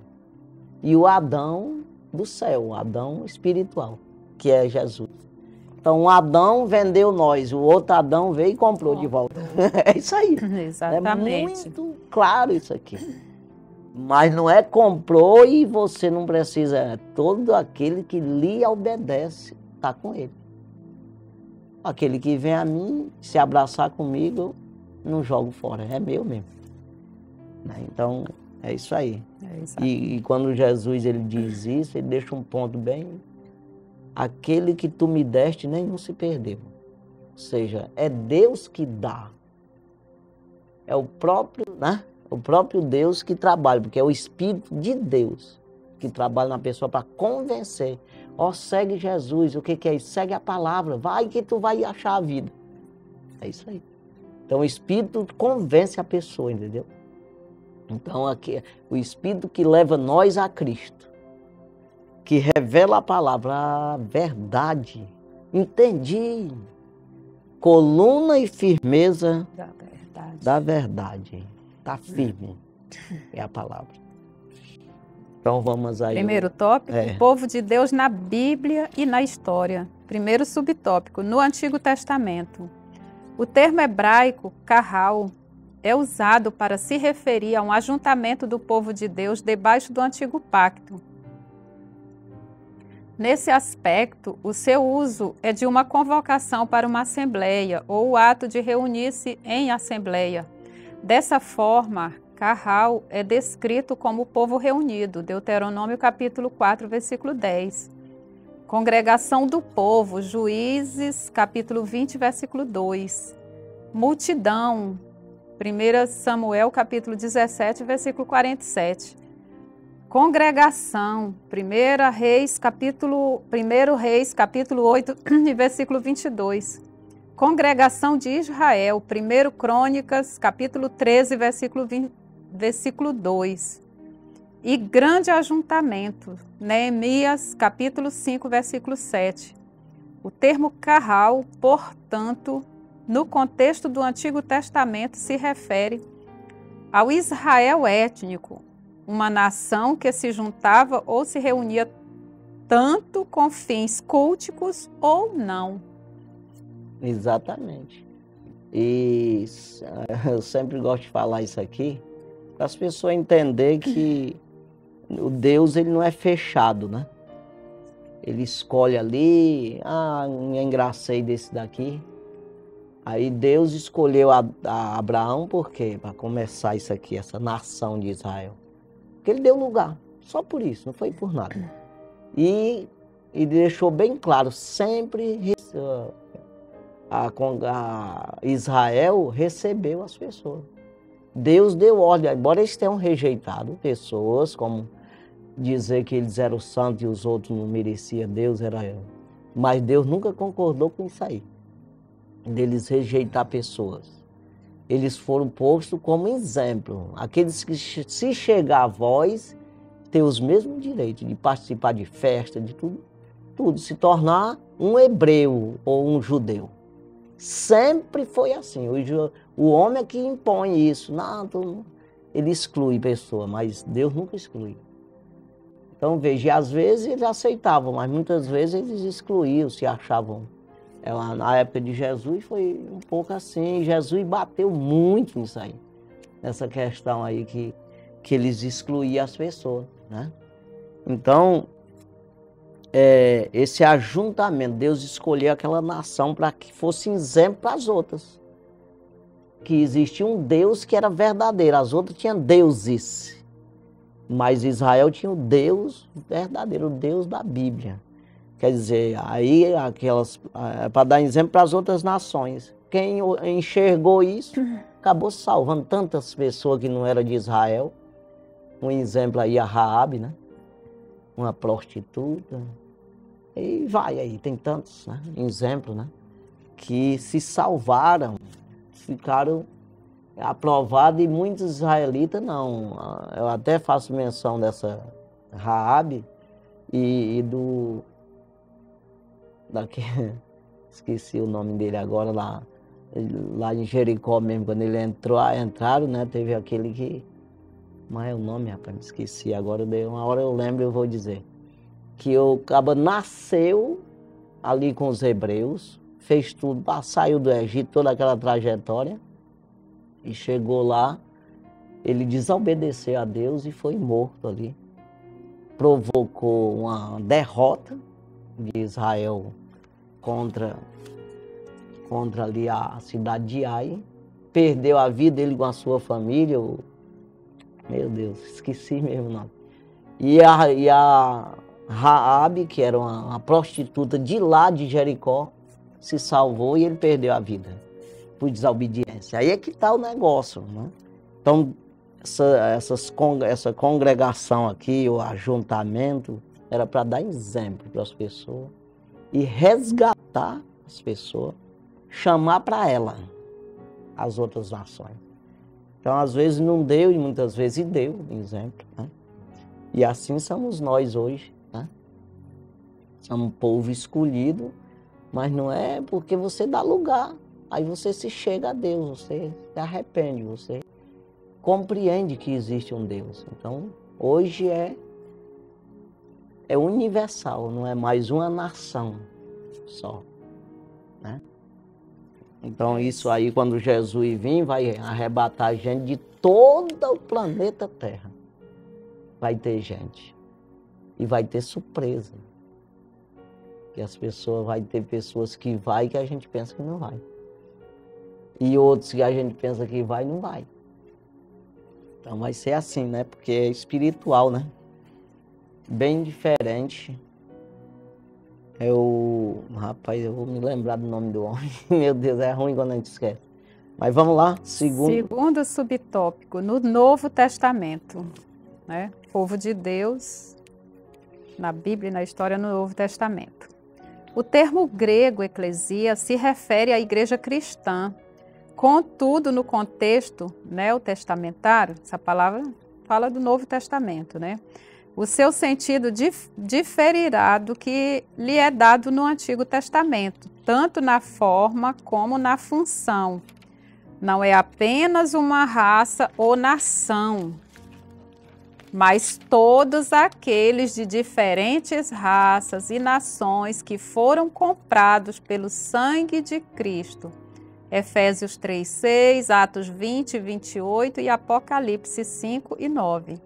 [SPEAKER 1] e o Adão do céu, o Adão espiritual, que é Jesus. Então, um Adão vendeu nós, o outro Adão veio e comprou de volta. É isso aí.
[SPEAKER 2] Exatamente.
[SPEAKER 1] É muito claro isso aqui. Mas não é comprou e você não precisa. É todo aquele que lhe obedece, está com ele. Aquele que vem a mim, se abraçar comigo, eu não jogo fora, é meu mesmo. Então, é isso aí. E quando Jesus ele diz isso, ele deixa um ponto bem... Aquele que tu me deste, nenhum se perdeu. Ou seja, é Deus que dá. É o próprio, né? O próprio Deus que trabalha, porque é o Espírito de Deus que trabalha na pessoa para convencer. Ó, segue Jesus, o que é isso? Segue a palavra, vai que tu vai achar a vida. É isso aí. Então o Espírito convence a pessoa, entendeu? Então aqui, o Espírito que leva nós a Cristo, que revela a palavra, a verdade. Entendi. Coluna e firmeza da verdade. Está firme. É a palavra. Então vamos aí.
[SPEAKER 2] Primeiro tópico, o povo de Deus na Bíblia e na história. Primeiro subtópico, no Antigo Testamento. O termo hebraico, kahal, é usado para se referir a um ajuntamento do povo de Deus debaixo do Antigo Pacto. Nesse aspecto, o seu uso é de uma convocação para uma assembleia ou o ato de reunir-se em assembleia. Dessa forma, kahal é descrito como o povo reunido, Deuteronômio capítulo 4, versículo 10. Congregação do povo, Juízes capítulo 20, versículo 2. Multidão, 1 Samuel capítulo 17, versículo 47. Congregação, 1 Reis, capítulo 8, versículo 22. Congregação de Israel, 1 Crônicas, capítulo 13, versículo 2. E grande ajuntamento, Neemias, capítulo 5, versículo 7. O termo kahal, portanto, no contexto do Antigo Testamento, se refere ao Israel étnico, uma nação que se juntava ou se reunia tanto com fins culticos ou não.
[SPEAKER 1] Exatamente. E eu sempre gosto de falar isso aqui, para as pessoas entenderem que o Deus ele não é fechado, né? Ele escolhe ali, me engracei desse daqui. Aí Deus escolheu a Abraão por quê? Para começar isso aqui, essa nação de Israel. Porque ele deu lugar, só por isso, não foi por nada. E deixou bem claro, sempre Israel recebeu as pessoas. Deus deu ordem, embora eles tenham rejeitado pessoas, como dizer que eles eram santos e os outros não mereciam, Deus era eu. Mas Deus nunca concordou com isso aí, deles rejeitar pessoas. Eles foram postos como exemplo. Aqueles que se chegar a vós, têm os mesmos direitos de participar de festa, de tudo, se tornar um hebreu ou um judeu. Sempre foi assim. O homem é que impõe isso. Não, ele exclui pessoa, mas Deus nunca exclui. Então veja, às vezes eles aceitavam, mas muitas vezes eles excluíam, se achavam. Na época de Jesus foi um pouco assim. Jesus bateu muito nisso aí, nessa questão aí que eles excluíam as pessoas, né? Então, esse ajuntamento, Deus escolheu aquela nação para que fosse exemplo para as outras. Que existia um Deus que era verdadeiro, as outras tinham deuses. Mas Israel tinha o Deus verdadeiro, o Deus da Bíblia. Quer dizer, aí para dar exemplo para as outras nações. Quem enxergou isso, acabou salvando tantas pessoas que não eram de Israel. Um exemplo aí, a Raabe, né? Uma prostituta. E vai aí, tem tantos, né? Exemplos, né? Que se salvaram, ficaram aprovados, e muitos israelitas não. Eu até faço menção dessa Raabe e do... esqueci o nome dele agora, lá em Jericó mesmo, quando ele entraram, né? Teve aquele que... Mas é o nome, rapaz, me esqueci agora, uma hora eu lembro e eu vou dizer. Que o cabo nasceu ali com os hebreus, fez tudo, saiu do Egito, toda aquela trajetória, e chegou lá, ele desobedeceu a Deus e foi morto ali. Provocou uma derrota de Israel contra ali a cidade de Ai, perdeu a vida ele com a sua família, meu Deus, esqueci mesmo o nome. E a Raabe, que era uma prostituta de lá de Jericó, se salvou e ele perdeu a vida por desobediência. Aí é que está o negócio, né? Então, essa congregação aqui, o ajuntamento, era para dar exemplo para as pessoas e resgatar as pessoas, chamar para ela as outras nações. Então, às vezes não deu e muitas vezes deu, exemplo, né? E assim somos nós hoje, né? Somos um povo escolhido, mas não é porque você dá lugar. Aí você se chega a Deus, você se arrepende, você compreende que existe um Deus. Então, hoje é universal, não é mais uma nação só, né? Então, isso aí, quando Jesus vir, vai arrebatar a gente de todo o planeta Terra. Vai ter gente. E vai ter surpresa. Que vai ter pessoas que vai que a gente pensa que não vai. E outros que a gente pensa que vai, não vai. Então vai ser assim, né? Porque é espiritual, né? Bem diferente. Rapaz, eu vou me lembrar do nome do homem. Meu Deus, é ruim quando a gente esquece. Mas vamos lá,
[SPEAKER 2] segundo subtópico, no Novo Testamento, né? Povo de Deus, na Bíblia e na história no Novo Testamento. O termo grego eclesia se refere à igreja cristã. Contudo, no contexto neotestamentário, essa palavra fala do Novo Testamento, né? O seu sentido diferirá do que lhe é dado no Antigo Testamento, tanto na forma como na função. Não é apenas uma raça ou nação, mas todos aqueles de diferentes raças e nações que foram comprados pelo sangue de Cristo. Efésios 3:6, Atos 20, 28 e Apocalipse 5 e 9.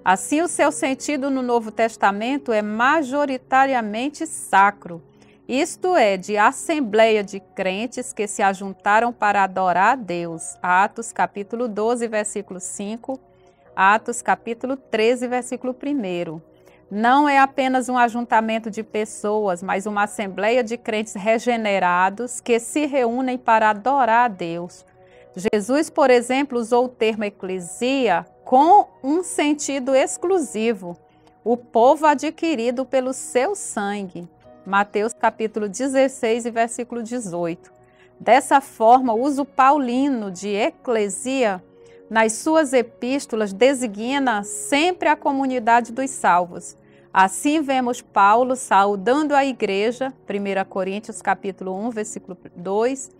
[SPEAKER 2] Assim, o seu sentido no Novo Testamento é majoritariamente sacro, isto é, de assembleia de crentes que se ajuntaram para adorar a Deus. Atos capítulo 12, versículo 5, Atos capítulo 13, versículo 1. Não é apenas um ajuntamento de pessoas, mas uma assembleia de crentes regenerados que se reúnem para adorar a Deus. Jesus, por exemplo, usou o termo eclesia com um sentido exclusivo, o povo adquirido pelo seu sangue. Mateus capítulo 16 e versículo 18. Dessa forma, o uso paulino de eclesia nas suas epístolas designa sempre a comunidade dos salvos. Assim vemos Paulo saudando a igreja, 1 Coríntios capítulo 1, versículo 2,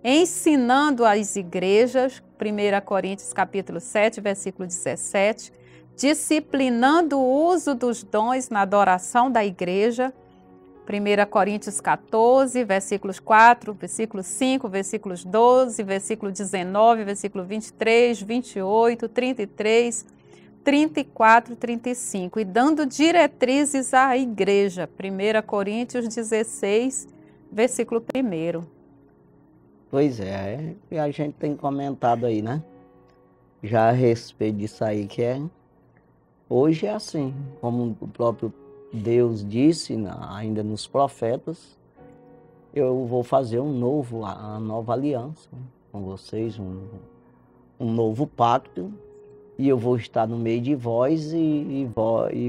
[SPEAKER 2] ensinando as igrejas, 1 Coríntios capítulo 7, versículo 17, disciplinando o uso dos dons na adoração da igreja, 1 Coríntios 14, versículos 4, versículo 5, versículos 12, versículo 19, versículo 23, 28, 33, 34, 35, e dando diretrizes à igreja, 1 Coríntios 16, versículo 1.
[SPEAKER 1] Pois é, e a gente tem comentado aí, né? Já a respeito disso aí, que é Hoje é assim, como o próprio Deus disse, ainda nos profetas, eu vou fazer uma nova aliança com vocês, um novo pacto, e eu vou estar no meio de vós e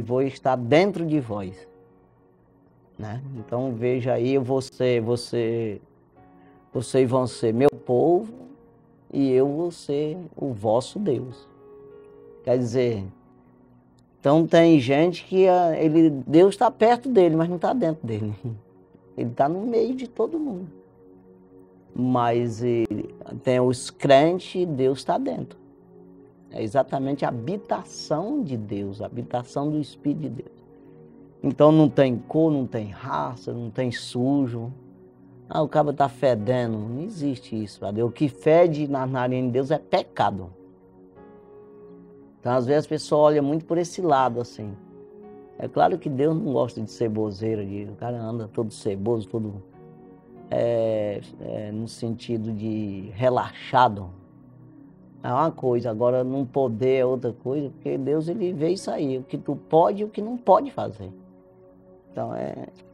[SPEAKER 1] vou estar dentro de vós. Né? Então veja aí, vocês vão ser meu povo e eu vou ser o vosso Deus. Quer dizer, então tem gente que Deus está perto dele, mas não está dentro dele. Ele está no meio de todo mundo. Mas tem os crentes e Deus está dentro. É exatamente a habitação de Deus, a habitação do Espírito de Deus. Então não tem cor, não tem raça, não tem sujo. O cara está fedendo. Não existe isso, Padre. O que fede na narina de Deus é pecado. Então, às vezes, as pessoas olham muito por esse lado, assim. É claro que Deus não gosta de ceboseira, o cara anda todo ceboso, todo no sentido de relaxado. É uma coisa, agora não poder é outra coisa, porque Deus ele vê isso aí, o que tu pode e o que não pode fazer. Então,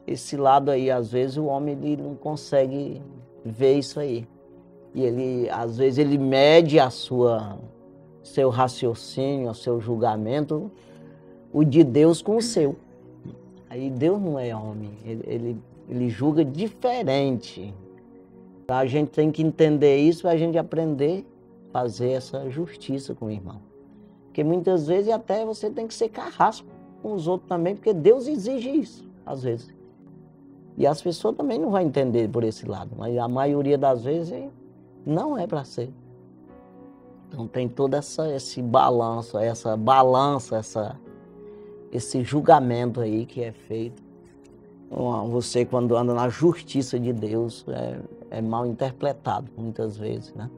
[SPEAKER 1] esse lado aí, às vezes, o homem ele não consegue ver isso aí. E ele, às vezes, ele mede seu raciocínio, o seu julgamento, o de Deus com o seu. Aí Deus não é homem, ele julga diferente. Então, a gente tem que entender isso para a gente aprender a fazer essa justiça com o irmão. Porque muitas vezes até você tem que ser carrasco com os outros também, porque Deus exige isso, às vezes. E as pessoas também não vão entender por esse lado, mas a maioria das vezes não é para ser. Então tem todo esse balanço, esse julgamento aí que é feito. Você, quando anda na justiça de Deus, é mal interpretado muitas vezes, né?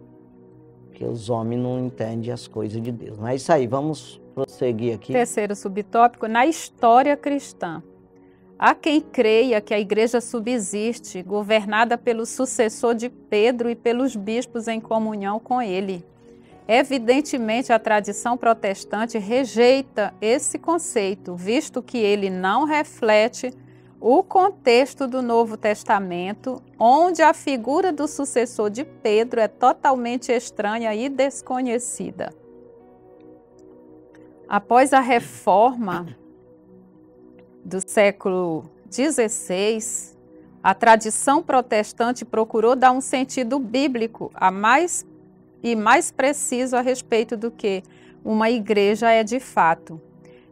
[SPEAKER 1] Porque os homens não entendem as coisas de Deus. Mas é isso aí, vamos prosseguir aqui.
[SPEAKER 2] Terceiro subtópico, na história cristã. Há quem creia que a igreja subsiste, governada pelo sucessor de Pedro e pelos bispos em comunhão com ele. Evidentemente, a tradição protestante rejeita esse conceito, visto que ele não reflete o contexto do Novo Testamento, onde a figura do sucessor de Pedro é totalmente estranha e desconhecida. Após a reforma do século XVI, a tradição protestante procurou dar um sentido bíblico mais preciso a respeito do que uma igreja é de fato.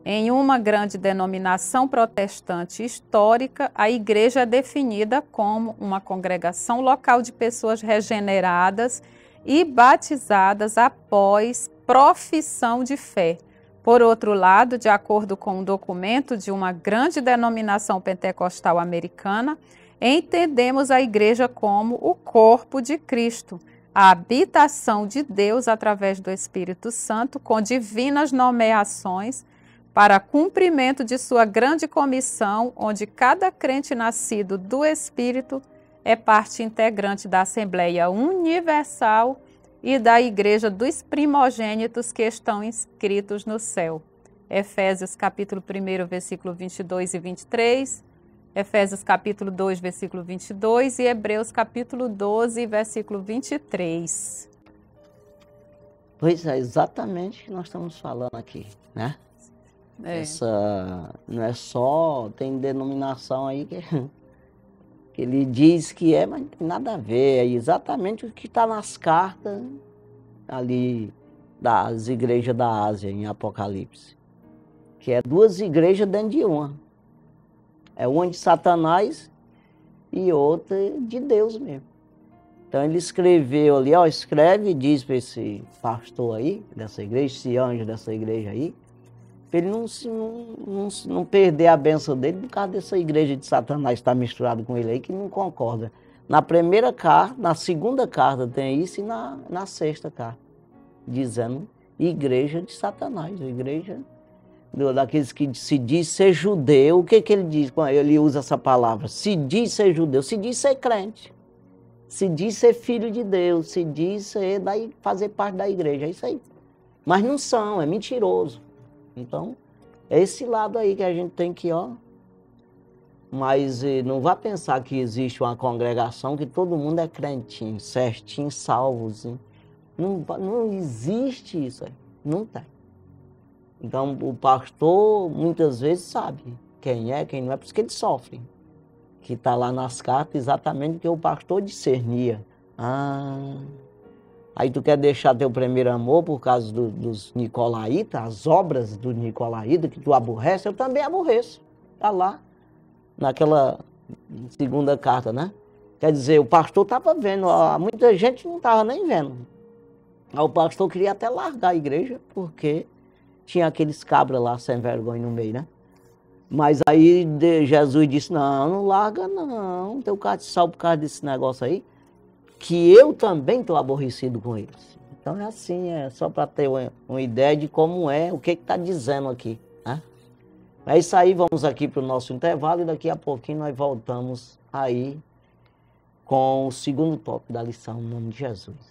[SPEAKER 2] Em uma grande denominação protestante histórica, a igreja é definida como uma congregação local de pessoas regeneradas e batizadas após profissão de fé. Por outro lado, de acordo com um documento de uma grande denominação pentecostal americana, entendemos a igreja como o corpo de Cristo, a habitação de Deus através do Espírito Santo, com divinas nomeações para cumprimento de sua grande comissão, onde cada crente nascido do Espírito é parte integrante da Assembleia Universal e da Igreja dos primogênitos que estão inscritos no céu. Efésios capítulo 1, versículo 22 e 23, Efésios capítulo 2, versículo 22 e Hebreus capítulo 12, versículo 23.
[SPEAKER 1] Pois é, exatamente o que nós estamos falando aqui, né? Não é só, tem denominação aí que ele diz que mas não tem nada a ver, é exatamente o que está nas cartas ali das igrejas da Ásia, em Apocalipse, que é 2 igrejas dentro de uma. É uma de Satanás e outra de Deus mesmo. Então ele escreveu ali, escreve e diz para esse pastor aí, dessa igreja, esse anjo dessa igreja aí, para ele não perder a bênção dele por causa dessa igreja de Satanás que está misturado com ele aí, que não concorda. Na primeira carta, na segunda carta tem isso e na sexta carta, dizendo igreja de Satanás, a igreja daqueles que se diz ser judeu. O que ele diz quando ele usa essa palavra? Se diz ser judeu, se diz ser crente, se diz ser filho de Deus, se diz fazer parte da igreja, é isso aí. Mas não são, é mentiroso. Então, É esse lado aí que a gente tem que, ó. Mas não vá pensar que existe uma congregação que todo mundo é crentinho, certinho, salvozinho. Não existe isso aí. Não tem. Então, o pastor, muitas vezes, sabe quem é, quem não é, por isso que ele sofre. Que está lá nas cartas exatamente o que o pastor discernia. Aí tu quer deixar teu primeiro amor por causa dos nicolaítas, as obras do nicolaíta que tu aborrece, eu também aborreço. Está lá, naquela segunda carta, né? Quer dizer, o pastor estava vendo, muita gente não estava nem vendo. Aí o pastor queria até largar a igreja, porque tinha aqueles cabras lá sem vergonha no meio, né? Mas aí Jesus disse, não larga não, teu cara de sal por causa desse negócio aí, que eu também estou aborrecido com eles. Então é assim, é só para ter uma ideia de como é, o que está dizendo aqui, né? É isso aí, vamos aqui para o nosso intervalo e daqui a pouquinho nós voltamos aí com o segundo tópico da lição, em nome de Jesus.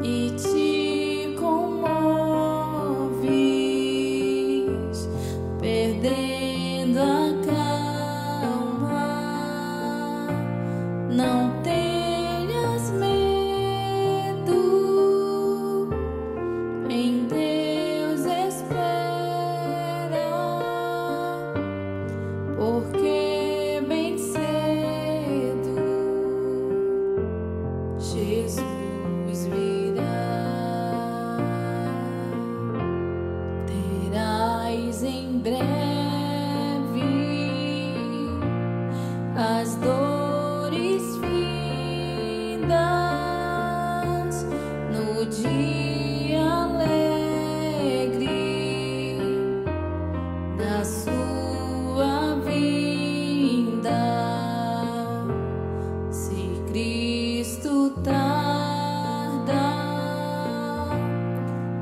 [SPEAKER 3] E te comoves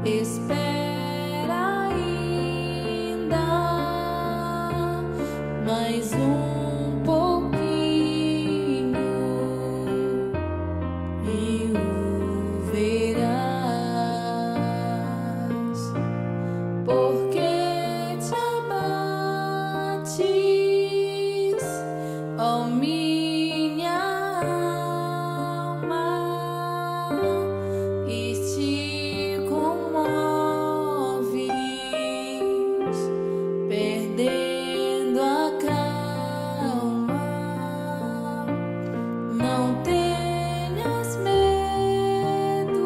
[SPEAKER 3] espera ainda mais um pouquinho e o verás, porque te abates, ó minha alma, e te comoves, perdendo a calma. Não tenhas medo,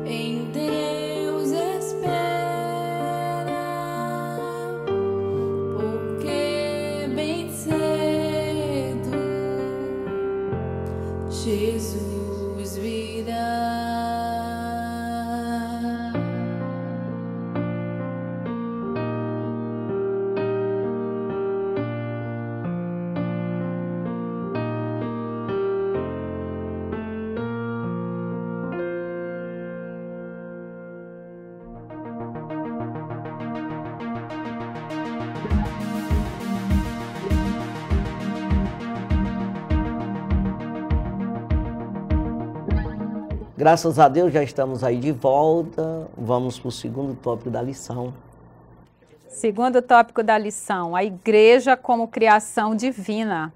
[SPEAKER 3] em Deus espera, porque bem cedo Jesus virá.
[SPEAKER 1] Graças a Deus já estamos aí de volta. Vamos para o segundo tópico da lição.
[SPEAKER 2] Segundo tópico da lição, a igreja como criação divina.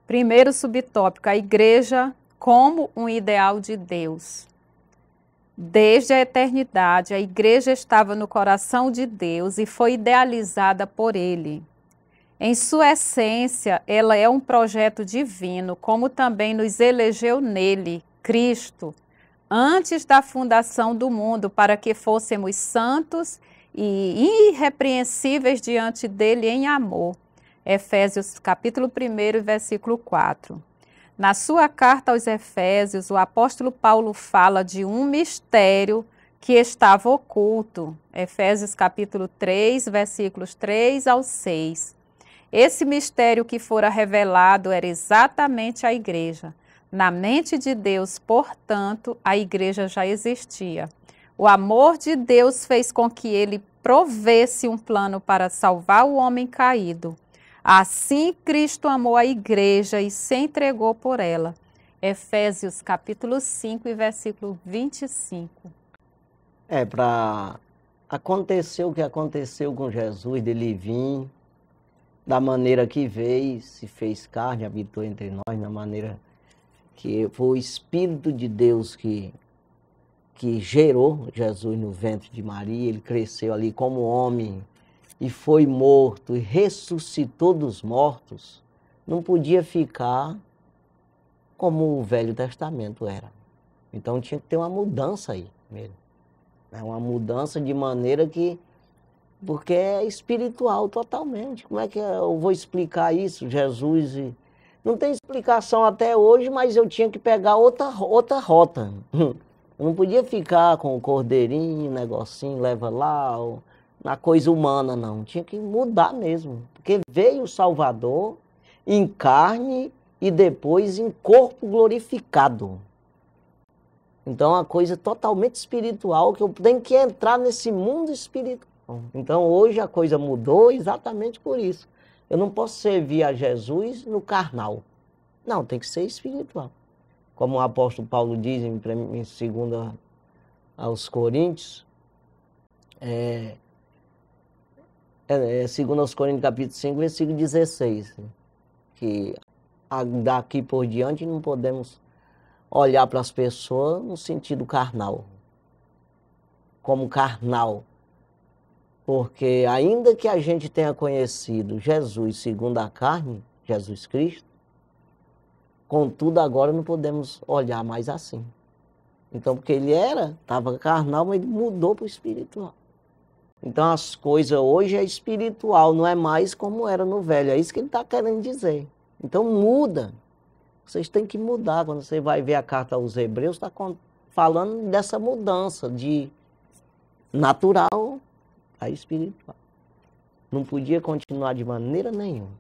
[SPEAKER 2] Primeiro subtópico, a igreja como um ideal de Deus. Desde a eternidade, a igreja estava no coração de Deus e foi idealizada por Ele. Em sua essência, ela é um projeto divino, como também nos elegeu nele, Cristo, antes da fundação do mundo, para que fôssemos santos e irrepreensíveis diante dele em amor. Efésios capítulo 1, versículo 4. Na sua carta aos Efésios, o apóstolo Paulo fala de um mistério que estava oculto. Efésios capítulo 3, versículos 3 ao 6. Esse mistério que fora revelado era exatamente a igreja. Na mente de Deus, portanto, a igreja já existia. O amor de Deus fez com que ele provesse um plano para salvar o homem caído. Assim, Cristo amou a igreja e se entregou por ela. Efésios capítulo 5, versículo 25.
[SPEAKER 1] Para acontecer o que aconteceu com Jesus, dele vir, da maneira que veio, se fez carne, habitou entre nós, na maneira que foi o Espírito de Deus que gerou Jesus no ventre de Maria. Ele cresceu ali como homem e foi morto e ressuscitou dos mortos. Não podia ficar como o Velho Testamento era. Então tinha que ter uma mudança aí mesmo. Uma mudança de maneira que... Porque é espiritual totalmente. Como é que eu vou explicar isso? Jesus... Não tem explicação até hoje, mas eu tinha que pegar outra rota. Eu não podia ficar com o cordeirinho, negocinho, leva lá, na coisa humana, não. Tinha que mudar mesmo. Porque veio o Salvador em carne e depois em corpo glorificado. Então é uma coisa totalmente espiritual, que eu tenho que entrar nesse mundo espiritual. Então hoje a coisa mudou exatamente por isso. Eu não posso servir a Jesus no carnal. Não, tem que ser espiritual. Como o apóstolo Paulo diz em 2 aos Coríntios, 2 aos Coríntios capítulo 5, versículo 16, que daqui por diante não podemos olhar para as pessoas no sentido carnal, como carnal. Porque ainda que a gente tenha conhecido Jesus segundo a carne, Jesus Cristo, contudo agora não podemos olhar mais assim. Então, porque ele estava carnal, mas ele mudou para o espiritual. Então as coisas hoje é espiritual, não é mais como era no velho. É isso que ele está querendo dizer. Então muda. Vocês têm que mudar. Quando você vai ver a carta aos Hebreus, está falando dessa mudança de natural a espiritual. Não podia continuar de maneira nenhuma.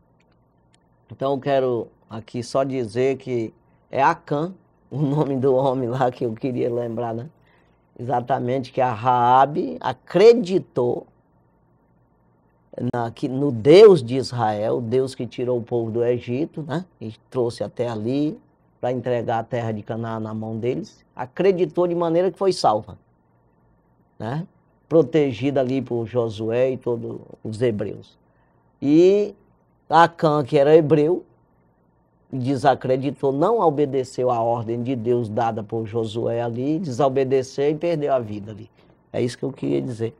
[SPEAKER 1] Então eu quero aqui só dizer que é Acã, o nome do homem lá que eu queria lembrar, né? exatamente que a Raabe acreditou no Deus de Israel, o Deus que tirou o povo do Egito, né? E trouxe até ali para entregar a terra de Canaã na mão deles. Acreditou de maneira que foi salva, né? Protegida ali por Josué e todos os hebreus. E Acã, que era hebreu, desacreditou, não obedeceu a ordem de Deus dada por Josué ali, desobedeceu e perdeu a vida ali. É isso que eu queria dizer.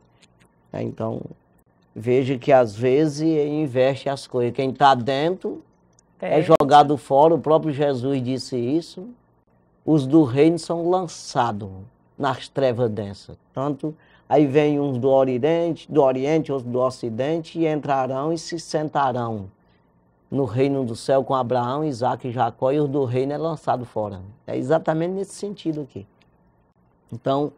[SPEAKER 1] Então, veja que às vezes inverte as coisas. Quem está dentro é jogado fora, o próprio Jesus disse isso. Os do reino são lançados nas trevas densas. Tanto aí vem uns do Oriente, outros do Ocidente, e entrarão e se sentarão no reino do céu com Abraão, Isaac e Jacó, e os do reino é lançado fora. É exatamente nesse sentido aqui. Então,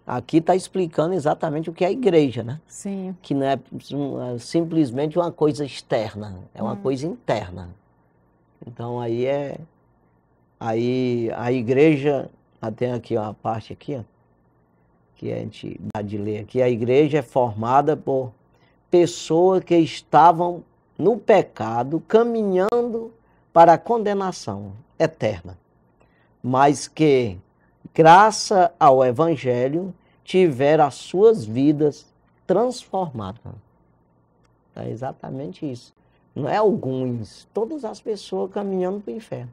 [SPEAKER 1] aqui está explicando exatamente o que é a igreja, né?
[SPEAKER 2] Sim.
[SPEAKER 1] Que não é simplesmente uma coisa externa, é uma coisa interna. Então, aí a igreja, tem aqui ó, a parte aqui, ó, que a gente dá de ler aqui, a igreja é formada por pessoas que estavam no pecado, caminhando para a condenação eterna, mas que, graças ao Evangelho, tiveram as suas vidas transformadas. É exatamente isso. Não é alguns, todas as pessoas caminhando para o inferno.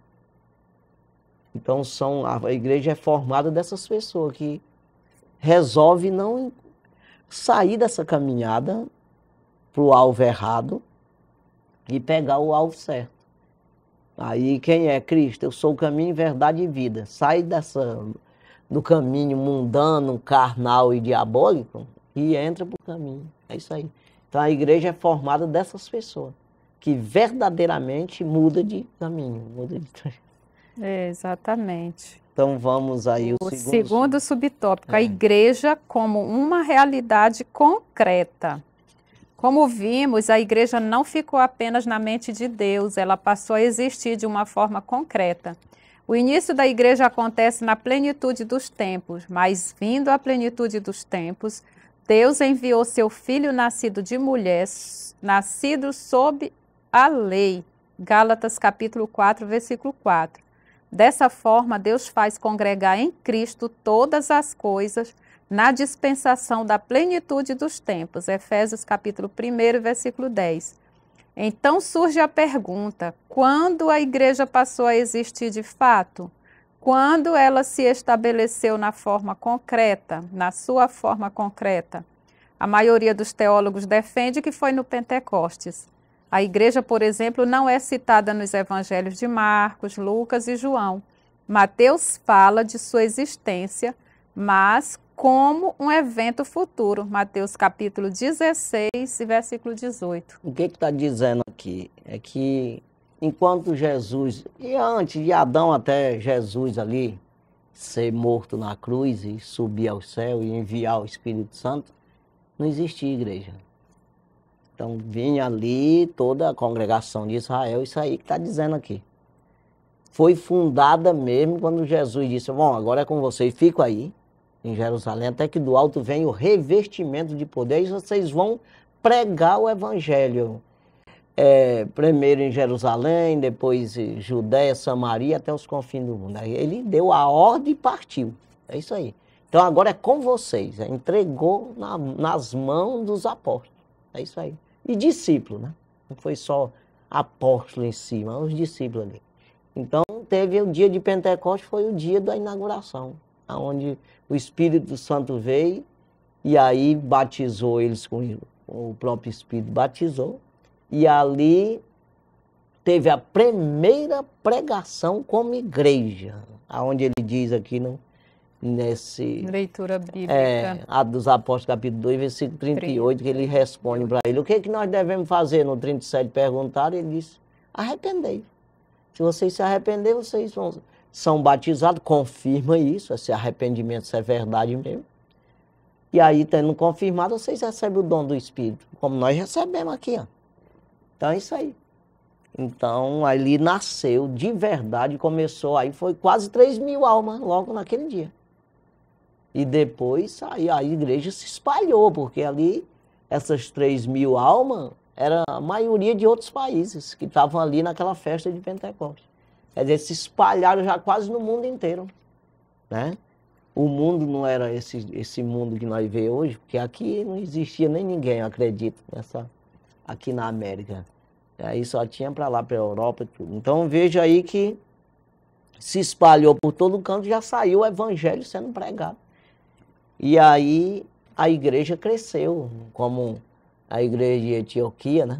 [SPEAKER 1] Então a igreja é formada dessas pessoas que resolve não sair dessa caminhada para o alvo errado e pegar o alvo certo. Aí quem é Cristo? Eu sou o caminho, verdade e vida. Sai do caminho mundano, carnal e diabólico e entra para o caminho. É isso aí. Então a igreja é formada dessas pessoas que verdadeiramente muda de caminho, muda de...
[SPEAKER 2] Exatamente.
[SPEAKER 1] Então vamos aí
[SPEAKER 2] o segundo subtópico, a igreja como uma realidade concreta. Como vimos, a igreja não ficou apenas na mente de Deus, ela passou a existir de uma forma concreta. O início da igreja acontece na plenitude dos tempos, mas vindo à plenitude dos tempos, Deus enviou seu Filho nascido de mulher, nascido sob a lei. Gálatas capítulo 4, versículo 4. Dessa forma, Deus faz congregar em Cristo todas as coisas na dispensação da plenitude dos tempos. Efésios capítulo 1, versículo 10. Então surge a pergunta, quando a igreja passou a existir de fato? Quando ela se estabeleceu na forma concreta, na sua forma concreta? A maioria dos teólogos defende que foi no Pentecostes. A igreja, por exemplo, não é citada nos evangelhos de Marcos, Lucas e João. Mateus fala de sua existência, mas como um evento futuro. Mateus capítulo 16 e versículo 18.
[SPEAKER 1] O que está dizendo aqui? É que enquanto Jesus, e antes de Adão até Jesus ali, ser morto na cruz e subir ao céu e enviar o Espírito Santo, não existia igreja. Então vinha ali toda a congregação de Israel, isso aí que está dizendo aqui. Foi fundada mesmo quando Jesus disse, bom, agora é com vocês, fico aí em Jerusalém, até que do alto vem o revestimento de poder, e vocês vão pregar o evangelho. Primeiro em Jerusalém, depois em Judéia, Samaria, até os confins do mundo. Aí ele deu a ordem e partiu. É isso aí. Então agora é com vocês. Entregou nas mãos dos apóstolos. É isso aí. E discípulo, né? Não foi só apóstolo em si, mas os discípulos ali. Então teve o dia de Pentecostes, foi o dia da inauguração, onde o Espírito Santo veio e aí batizou eles com o próprio Espírito, batizou. E ali teve a primeira pregação como igreja, aonde ele diz aqui nesse...
[SPEAKER 2] Leitura bíblica.
[SPEAKER 1] A dos Apóstolos, capítulo 2, versículo 38, que ele responde para ele. O que nós devemos fazer? No 37 perguntaram, ele disse, arrependei. Se vocês se arrepender, vocês são batizados, confirma isso, esse arrependimento, isso é verdade mesmo. E aí, tendo confirmado, vocês recebem o dom do Espírito, como nós recebemos aqui, ó. Então é isso aí. Então ali nasceu de verdade, começou aí, foi quase 3.000 almas logo naquele dia. E depois aí a igreja se espalhou, porque ali essas 3.000 almas era a maioria de outros países que estavam ali naquela festa de Pentecostes. Quer dizer, se espalharam já quase no mundo inteiro, né? O mundo não era esse mundo que nós vemos hoje, porque aqui não existia nem ninguém, eu acredito, aqui na América. Aí só tinha para lá, para a Europa e tudo. Então veja aí que se espalhou por todo canto, já saiu o evangelho sendo pregado. E aí a igreja cresceu, como a igreja de Antioquia, né?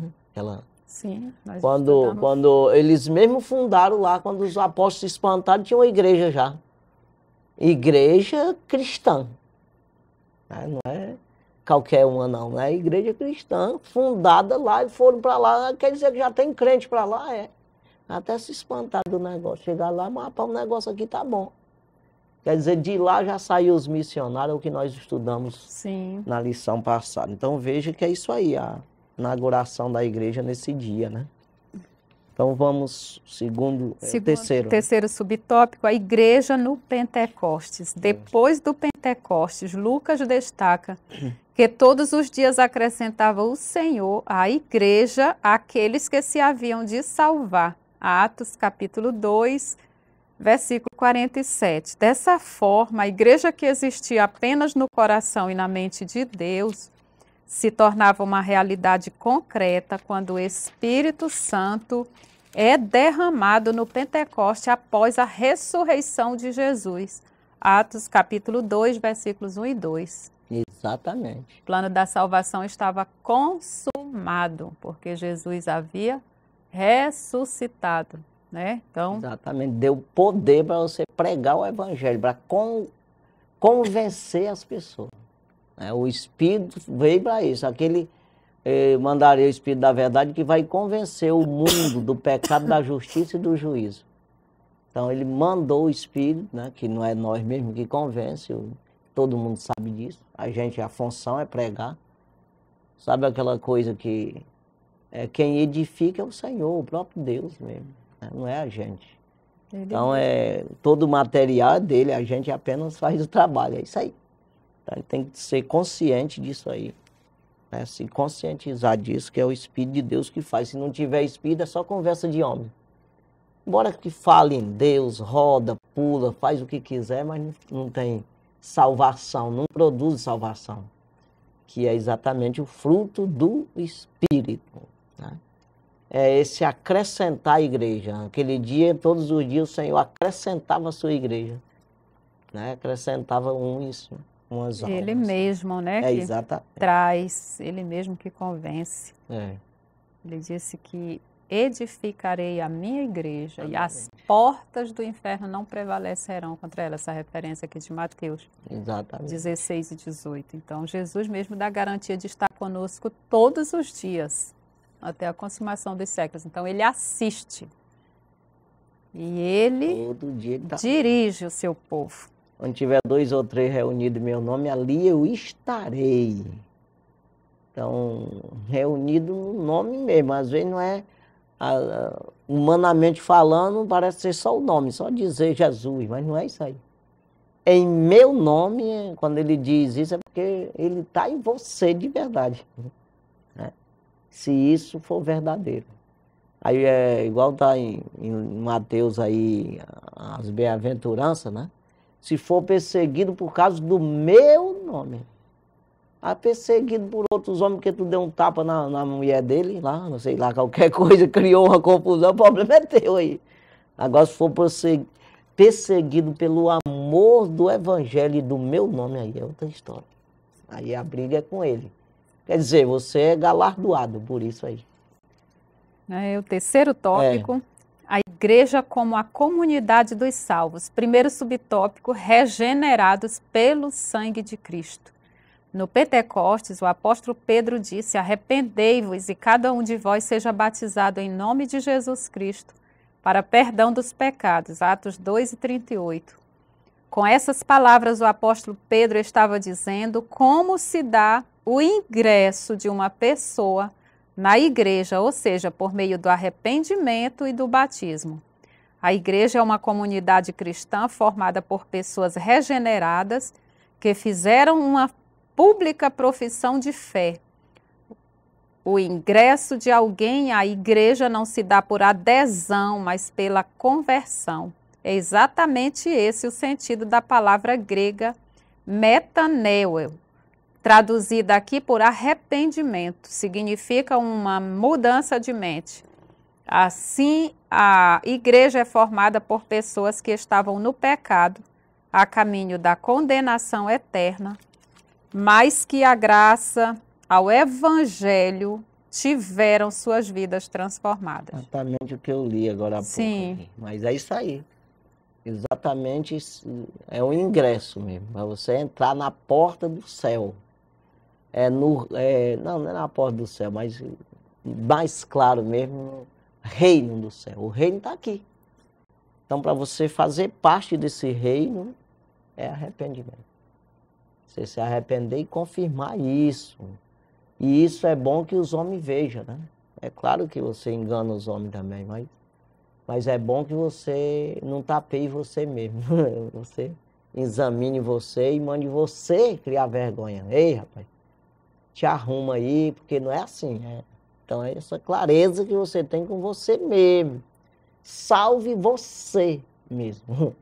[SPEAKER 2] Sim, nós
[SPEAKER 1] quando eles mesmo fundaram lá, quando os apóstolos se espantaram, tinha uma igreja já. Igreja cristã. Não é qualquer uma, não. É igreja cristã, fundada lá, e foram para lá. Quer dizer que já tem crente para lá, é. Até se espantar do negócio. Chegar lá, mas o negócio aqui tá bom. Quer dizer, de lá já saiu os missionários, o que nós estudamos na lição passada. Então veja que é isso aí, a inauguração da igreja nesse dia, né? Então vamos, terceiro
[SPEAKER 2] subtópico, a igreja no Pentecostes. Depois do Pentecostes, Lucas destaca que todos os dias acrescentava o Senhor à igreja aqueles que se haviam de salvar. Atos capítulo 2, versículo 47. Dessa forma, a igreja que existia apenas no coração e na mente de Deus se tornava uma realidade concreta quando o Espírito Santo é derramado no Pentecoste após a ressurreição de Jesus. Atos capítulo 2, versículos 1 e 2.
[SPEAKER 1] Exatamente.
[SPEAKER 2] O plano da salvação estava consumado, porque Jesus havia ressuscitado, né? Então,
[SPEAKER 1] exatamente. Deu poder para você pregar o evangelho, para convencer as pessoas. O Espírito veio para isso. Mandaria o Espírito da verdade que vai convencer o mundo do pecado, da justiça e do juízo. Então ele mandou o Espírito, né, que não é nós mesmos que convence, todo mundo sabe disso. A função é pregar. Sabe aquela coisa que quem edifica é o Senhor, o próprio Deus mesmo, né? Não é a gente. Então todo o material é dele, a gente apenas faz o trabalho, é isso aí. Então, tem que ser consciente disso aí. Né? Se conscientizar disso, que é o Espírito de Deus que faz. Se não tiver Espírito, é só conversa de homem. Embora que fale em Deus, roda, pula, faz o que quiser, mas não tem salvação, não produz salvação. Que é exatamente o fruto do Espírito. Né? É esse acrescentar a igreja. Naquele dia, todos os dias, o Senhor acrescentava a sua igreja. Né? Acrescentava umas almas.
[SPEAKER 2] Ele mesmo, né? Que
[SPEAKER 1] exatamente.
[SPEAKER 2] Traz, ele mesmo que convence. Ele disse que edificarei a minha igreja e as portas do inferno não prevalecerão contra ela. Essa referência aqui de Mateus 16 e 18. Então, Jesus mesmo dá garantia de estar conosco todos os dias, até a consumação dos séculos. Então, ele assiste. E ele dirige o seu povo.
[SPEAKER 1] Onde tiver 2 ou 3 reunidos em meu nome, ali eu estarei. Então, reunido no nome mesmo. Às vezes não é, humanamente falando, parece ser só o nome, só dizer Jesus, mas não é isso aí. Em meu nome, quando ele diz isso, é porque ele está em você de verdade. Né? Se isso for verdadeiro. Aí é igual está em Mateus aí, as bem-aventuranças, né? Se for perseguido por causa do meu nome. Perseguido por outros homens, porque tu deu um tapa na mulher dele, lá, não sei lá, qualquer coisa, criou uma confusão, o problema é teu aí. Agora, se for perseguido pelo amor do evangelho e do meu nome, aí é outra história. Aí a briga é com ele. Quer dizer, você é galardoado por isso aí.
[SPEAKER 2] O terceiro tópico, a igreja como a comunidade dos salvos. Primeiro subtópico, regenerados pelo sangue de Cristo. No Pentecostes, o apóstolo Pedro disse: arrependei-vos e cada um de vós seja batizado em nome de Jesus Cristo para perdão dos pecados. Atos 2 e 38. Com essas palavras, o apóstolo Pedro estava dizendo como se dá o ingresso de uma pessoa na igreja, ou seja, por meio do arrependimento e do batismo. A igreja é uma comunidade cristã formada por pessoas regeneradas que fizeram uma pública profissão de fé. O ingresso de alguém à igreja não se dá por adesão, mas pela conversão. É exatamente esse o sentido da palavra grega metaneuo, traduzida aqui por arrependimento. Significa uma mudança de mente. Assim, a igreja é formada por pessoas que estavam no pecado, a caminho da condenação eterna, mas que a graça ao Evangelho tiveram suas vidas transformadas.
[SPEAKER 1] Exatamente o que eu li agora há pouco.
[SPEAKER 2] Sim.
[SPEAKER 1] Aqui. Mas é isso aí. Exatamente isso, é o ingresso mesmo, para você entrar na porta do céu. Não é na porta do céu, mas mais claro mesmo, reino do céu. O reino está aqui. Então, para você fazer parte desse reino, é arrependimento. Você se arrepender e confirmar isso. E isso é bom que os homens vejam, né? É claro que você engana os homens também, mas é bom que você não tapeie você mesmo. Você examine você e mande você criar vergonha. Ei, rapaz, te arruma aí, porque não é assim. Então é essa clareza que você tem com você mesmo. Salve você mesmo.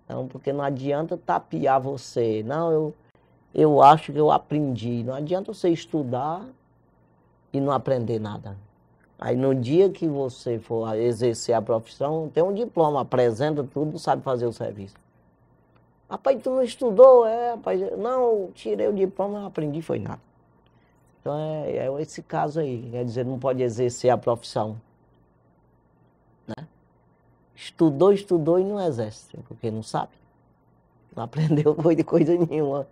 [SPEAKER 1] Então, porque não adianta tapear você. Não, eu acho que eu aprendi. Não adianta você estudar e não aprender nada. Aí no dia que você for exercer a profissão, tem um diploma, apresenta tudo, não sabe fazer o serviço. Rapaz, tu não estudou? Rapaz, não, tirei o diploma, não aprendi, foi nada. Então é esse caso aí, quer dizer, não pode exercer a profissão. Né? Estudou e não exerce, porque não sabe. Não aprendeu coisa nenhuma.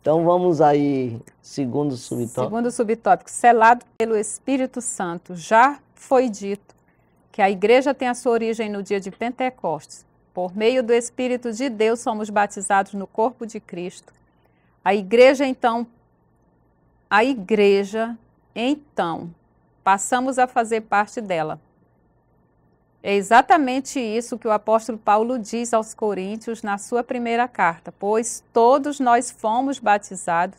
[SPEAKER 1] Então vamos aí, segundo subtópico.
[SPEAKER 2] Segundo subtópico, selado pelo Espírito Santo. Já foi dito que a igreja tem a sua origem no dia de Pentecostes. Por meio do Espírito de Deus somos batizados no corpo de Cristo. A igreja então, passamos a fazer parte dela. É exatamente isso que o apóstolo Paulo diz aos Coríntios na sua primeira carta, pois todos nós fomos batizados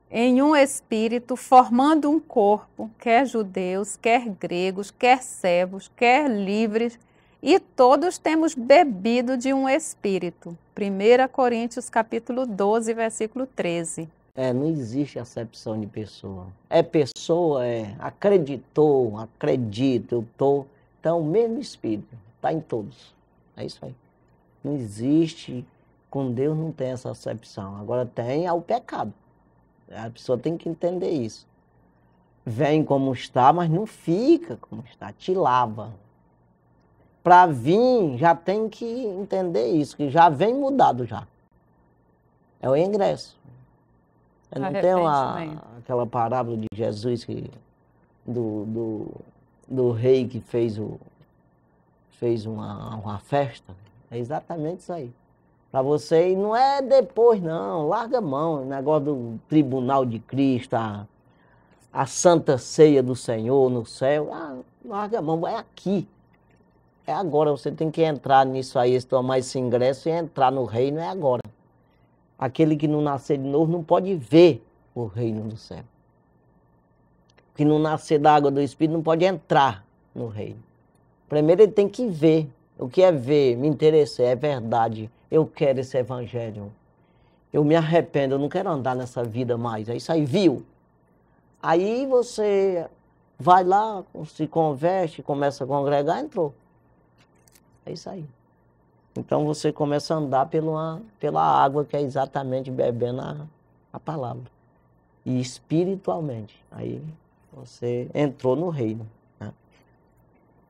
[SPEAKER 2] em um espírito, formando um corpo, quer judeus, quer gregos, quer servos, quer livres, e todos temos bebido de um espírito. 1 Coríntios capítulo 12, versículo 13.
[SPEAKER 1] Não existe acepção de pessoa. Pessoa, acreditou, acredito, eu estou... Então, o mesmo Espírito está em todos. É isso aí. Não existe, com Deus não tem essa acepção. Agora tem o pecado. A pessoa tem que entender isso. Vem como está, mas não fica como está. Te lava. Para vir, já tem que entender isso, que já vem mudado já. É o ingresso. Não tem aquela parábola de Jesus que, do rei que fez uma festa? É exatamente isso aí. Para você, e não é depois não, larga a mão, o negócio do tribunal de Cristo, a santa ceia do Senhor no céu, larga a mão, é aqui. É agora, você tem que entrar nisso aí, tomar esse ingresso e entrar no reino, é agora. Aquele que não nascer de novo não pode ver o reino do céu. Que não nascer da água do Espírito não pode entrar no reino. Primeiro ele tem que ver. O que é ver? Me interessei, é verdade. Eu quero esse evangelho. Eu me arrependo, eu não quero andar nessa vida mais. É isso aí, viu? Aí você vai lá, se converte, começa a congregar, entrou. É isso aí. Então você começa a andar pela água, que é exatamente bebendo a palavra. E espiritualmente. Aí você entrou no reino. Né?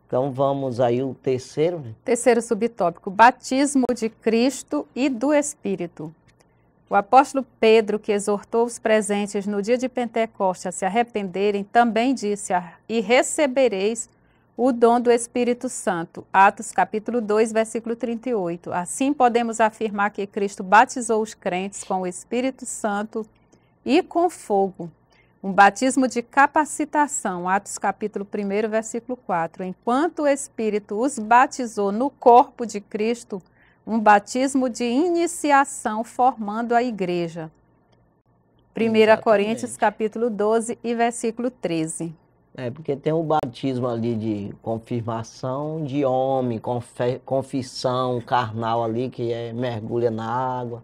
[SPEAKER 1] Então vamos aí o terceiro. Né?
[SPEAKER 2] Terceiro subtópico, batismo de Cristo e do Espírito. O apóstolo Pedro, que exortou os presentes no dia de Pentecostes a se arrependerem, também disse, e recebereis o dom do Espírito Santo. Atos capítulo 2, versículo 38. Assim podemos afirmar que Cristo batizou os crentes com o Espírito Santo e com fogo. Um batismo de capacitação, Atos capítulo 1, versículo 4. Enquanto o Espírito os batizou no corpo de Cristo, um batismo de iniciação formando a igreja. 1 Coríntios capítulo 12 e versículo 13.
[SPEAKER 1] Porque tem o batismo ali de confirmação de homem, confissão carnal ali, que mergulha na água.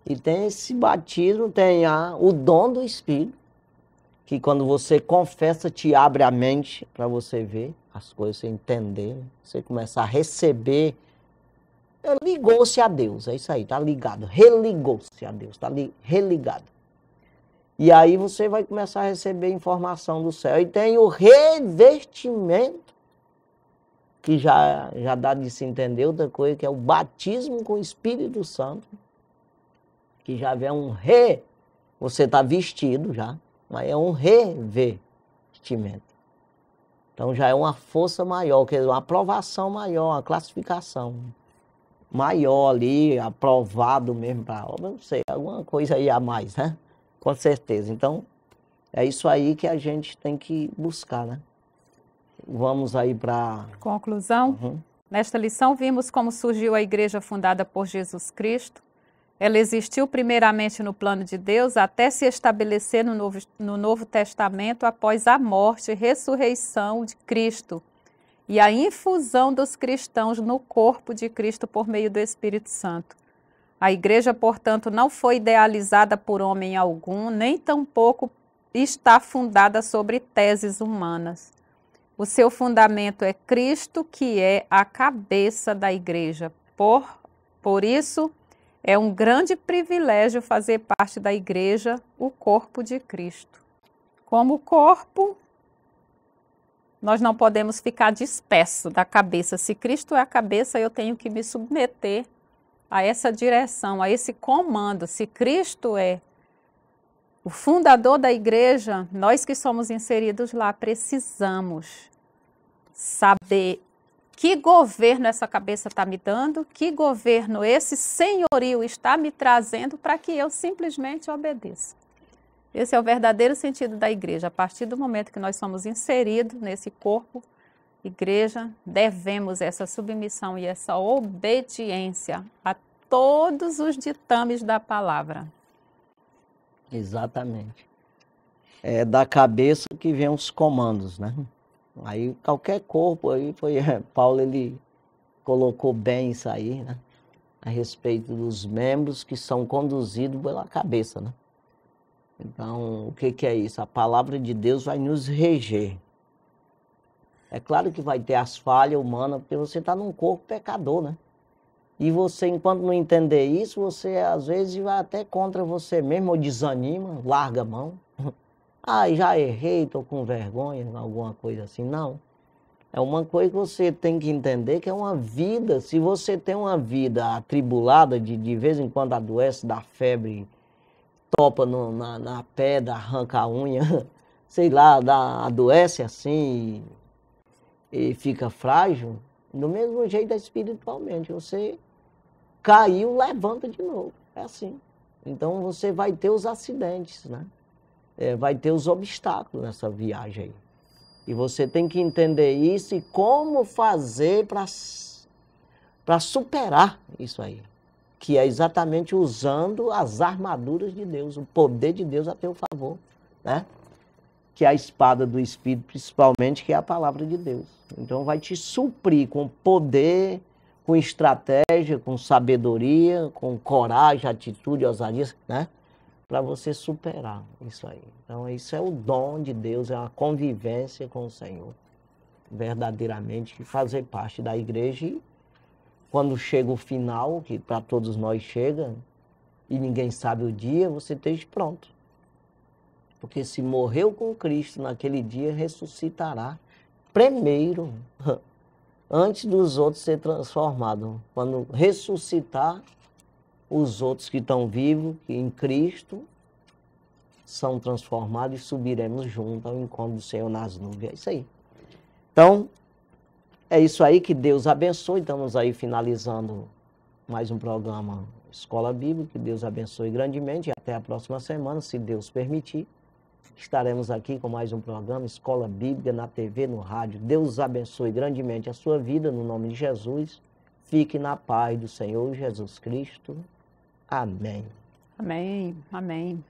[SPEAKER 1] E tem esse batismo, tem o dom do Espírito, que quando você confessa, te abre a mente para você ver as coisas, você entender, você começar a receber. Ligou-se a Deus, é isso aí, tá ligado. Religou-se a Deus, tá religado. E aí você vai começar a receber informação do céu. E tem o revestimento, que já dá de se entender outra coisa, que é o batismo com o Espírito Santo, que já é você está vestido já, mas é um revestimento. Então já é uma força maior, quer dizer, uma aprovação maior, uma classificação maior ali, aprovado mesmo para a obra, não sei, alguma coisa aí a mais, né? Com certeza. Então, é isso aí que a gente tem que buscar, né? Vamos aí para...
[SPEAKER 2] Conclusão. Nesta lição vimos como surgiu a igreja fundada por Jesus Cristo. Ela existiu primeiramente no plano de Deus até se estabelecer no Novo Testamento após a morte e ressurreição de Cristo e a infusão dos cristãos no corpo de Cristo por meio do Espírito Santo. A igreja, portanto, não foi idealizada por homem algum, nem tampouco está fundada sobre teses humanas. O seu fundamento é Cristo, que é a cabeça da igreja. Por isso, é um grande privilégio fazer parte da igreja, o corpo de Cristo. Como corpo, nós não podemos ficar disperso da cabeça. Se Cristo é a cabeça, eu tenho que me submeter a essa direção, a esse comando. Se Cristo é o fundador da igreja, nós que somos inseridos lá precisamos saber que governo essa cabeça está me dando, que governo esse senhorio está me trazendo para que eu simplesmente obedeça. Esse é o verdadeiro sentido da igreja. A partir do momento que nós somos inseridos nesse corpo, igreja, devemos essa submissão e essa obediência a todos os ditames da palavra.
[SPEAKER 1] Exatamente. É da cabeça que vem os comandos, né? Aí qualquer corpo aí Paulo ele colocou bem isso aí, né? A respeito dos membros que são conduzidos pela cabeça, né? Então, o que é isso? A palavra de Deus vai nos reger. É claro que vai ter as falhas humanas, porque você está num corpo pecador, né? E você, enquanto não entender isso, você às vezes vai até contra você mesmo, ou desanima, larga a mão. Já errei, estou com vergonha, alguma coisa assim. Não. É uma coisa que você tem que entender, que é uma vida. Se você tem uma vida atribulada, de vez em quando adoece, dá febre, topa na pedra, arranca a unha, sei lá, adoece assim e fica frágil, do mesmo jeito espiritualmente. Você caiu, levanta de novo. É assim. Então você vai ter os acidentes, né? Vai ter os obstáculos nessa viagem aí. E você tem que entender isso e como fazer para superar isso aí. Que é exatamente usando as armaduras de Deus, o poder de Deus a teu favor, né? Que é a espada do Espírito, principalmente, que é a palavra de Deus. Então vai te suprir com poder, com estratégia, com sabedoria, com coragem, atitude, ousadia, né? Para você superar isso aí. Então isso é o dom de Deus, é uma convivência com o Senhor. Verdadeiramente fazer parte da igreja e quando chega o final, que para todos nós chega, e ninguém sabe o dia, você esteja pronto. Porque se morreu com Cristo naquele dia, ressuscitará primeiro, antes dos outros ser transformados. Quando ressuscitar, os outros que estão vivos, que em Cristo, são transformados e subiremos juntos ao encontro do Senhor nas nuvens. É isso aí. Então, é isso aí, que Deus abençoe. Estamos aí finalizando mais um programa Escola Bíblica. Que Deus abençoe grandemente. E até a próxima semana, se Deus permitir. Estaremos aqui com mais um programa Escola Bíblica na TV, no rádio. Deus abençoe grandemente a sua vida, no nome de Jesus. Fique na paz do Senhor Jesus Cristo. Amém.
[SPEAKER 2] Amém. Amém.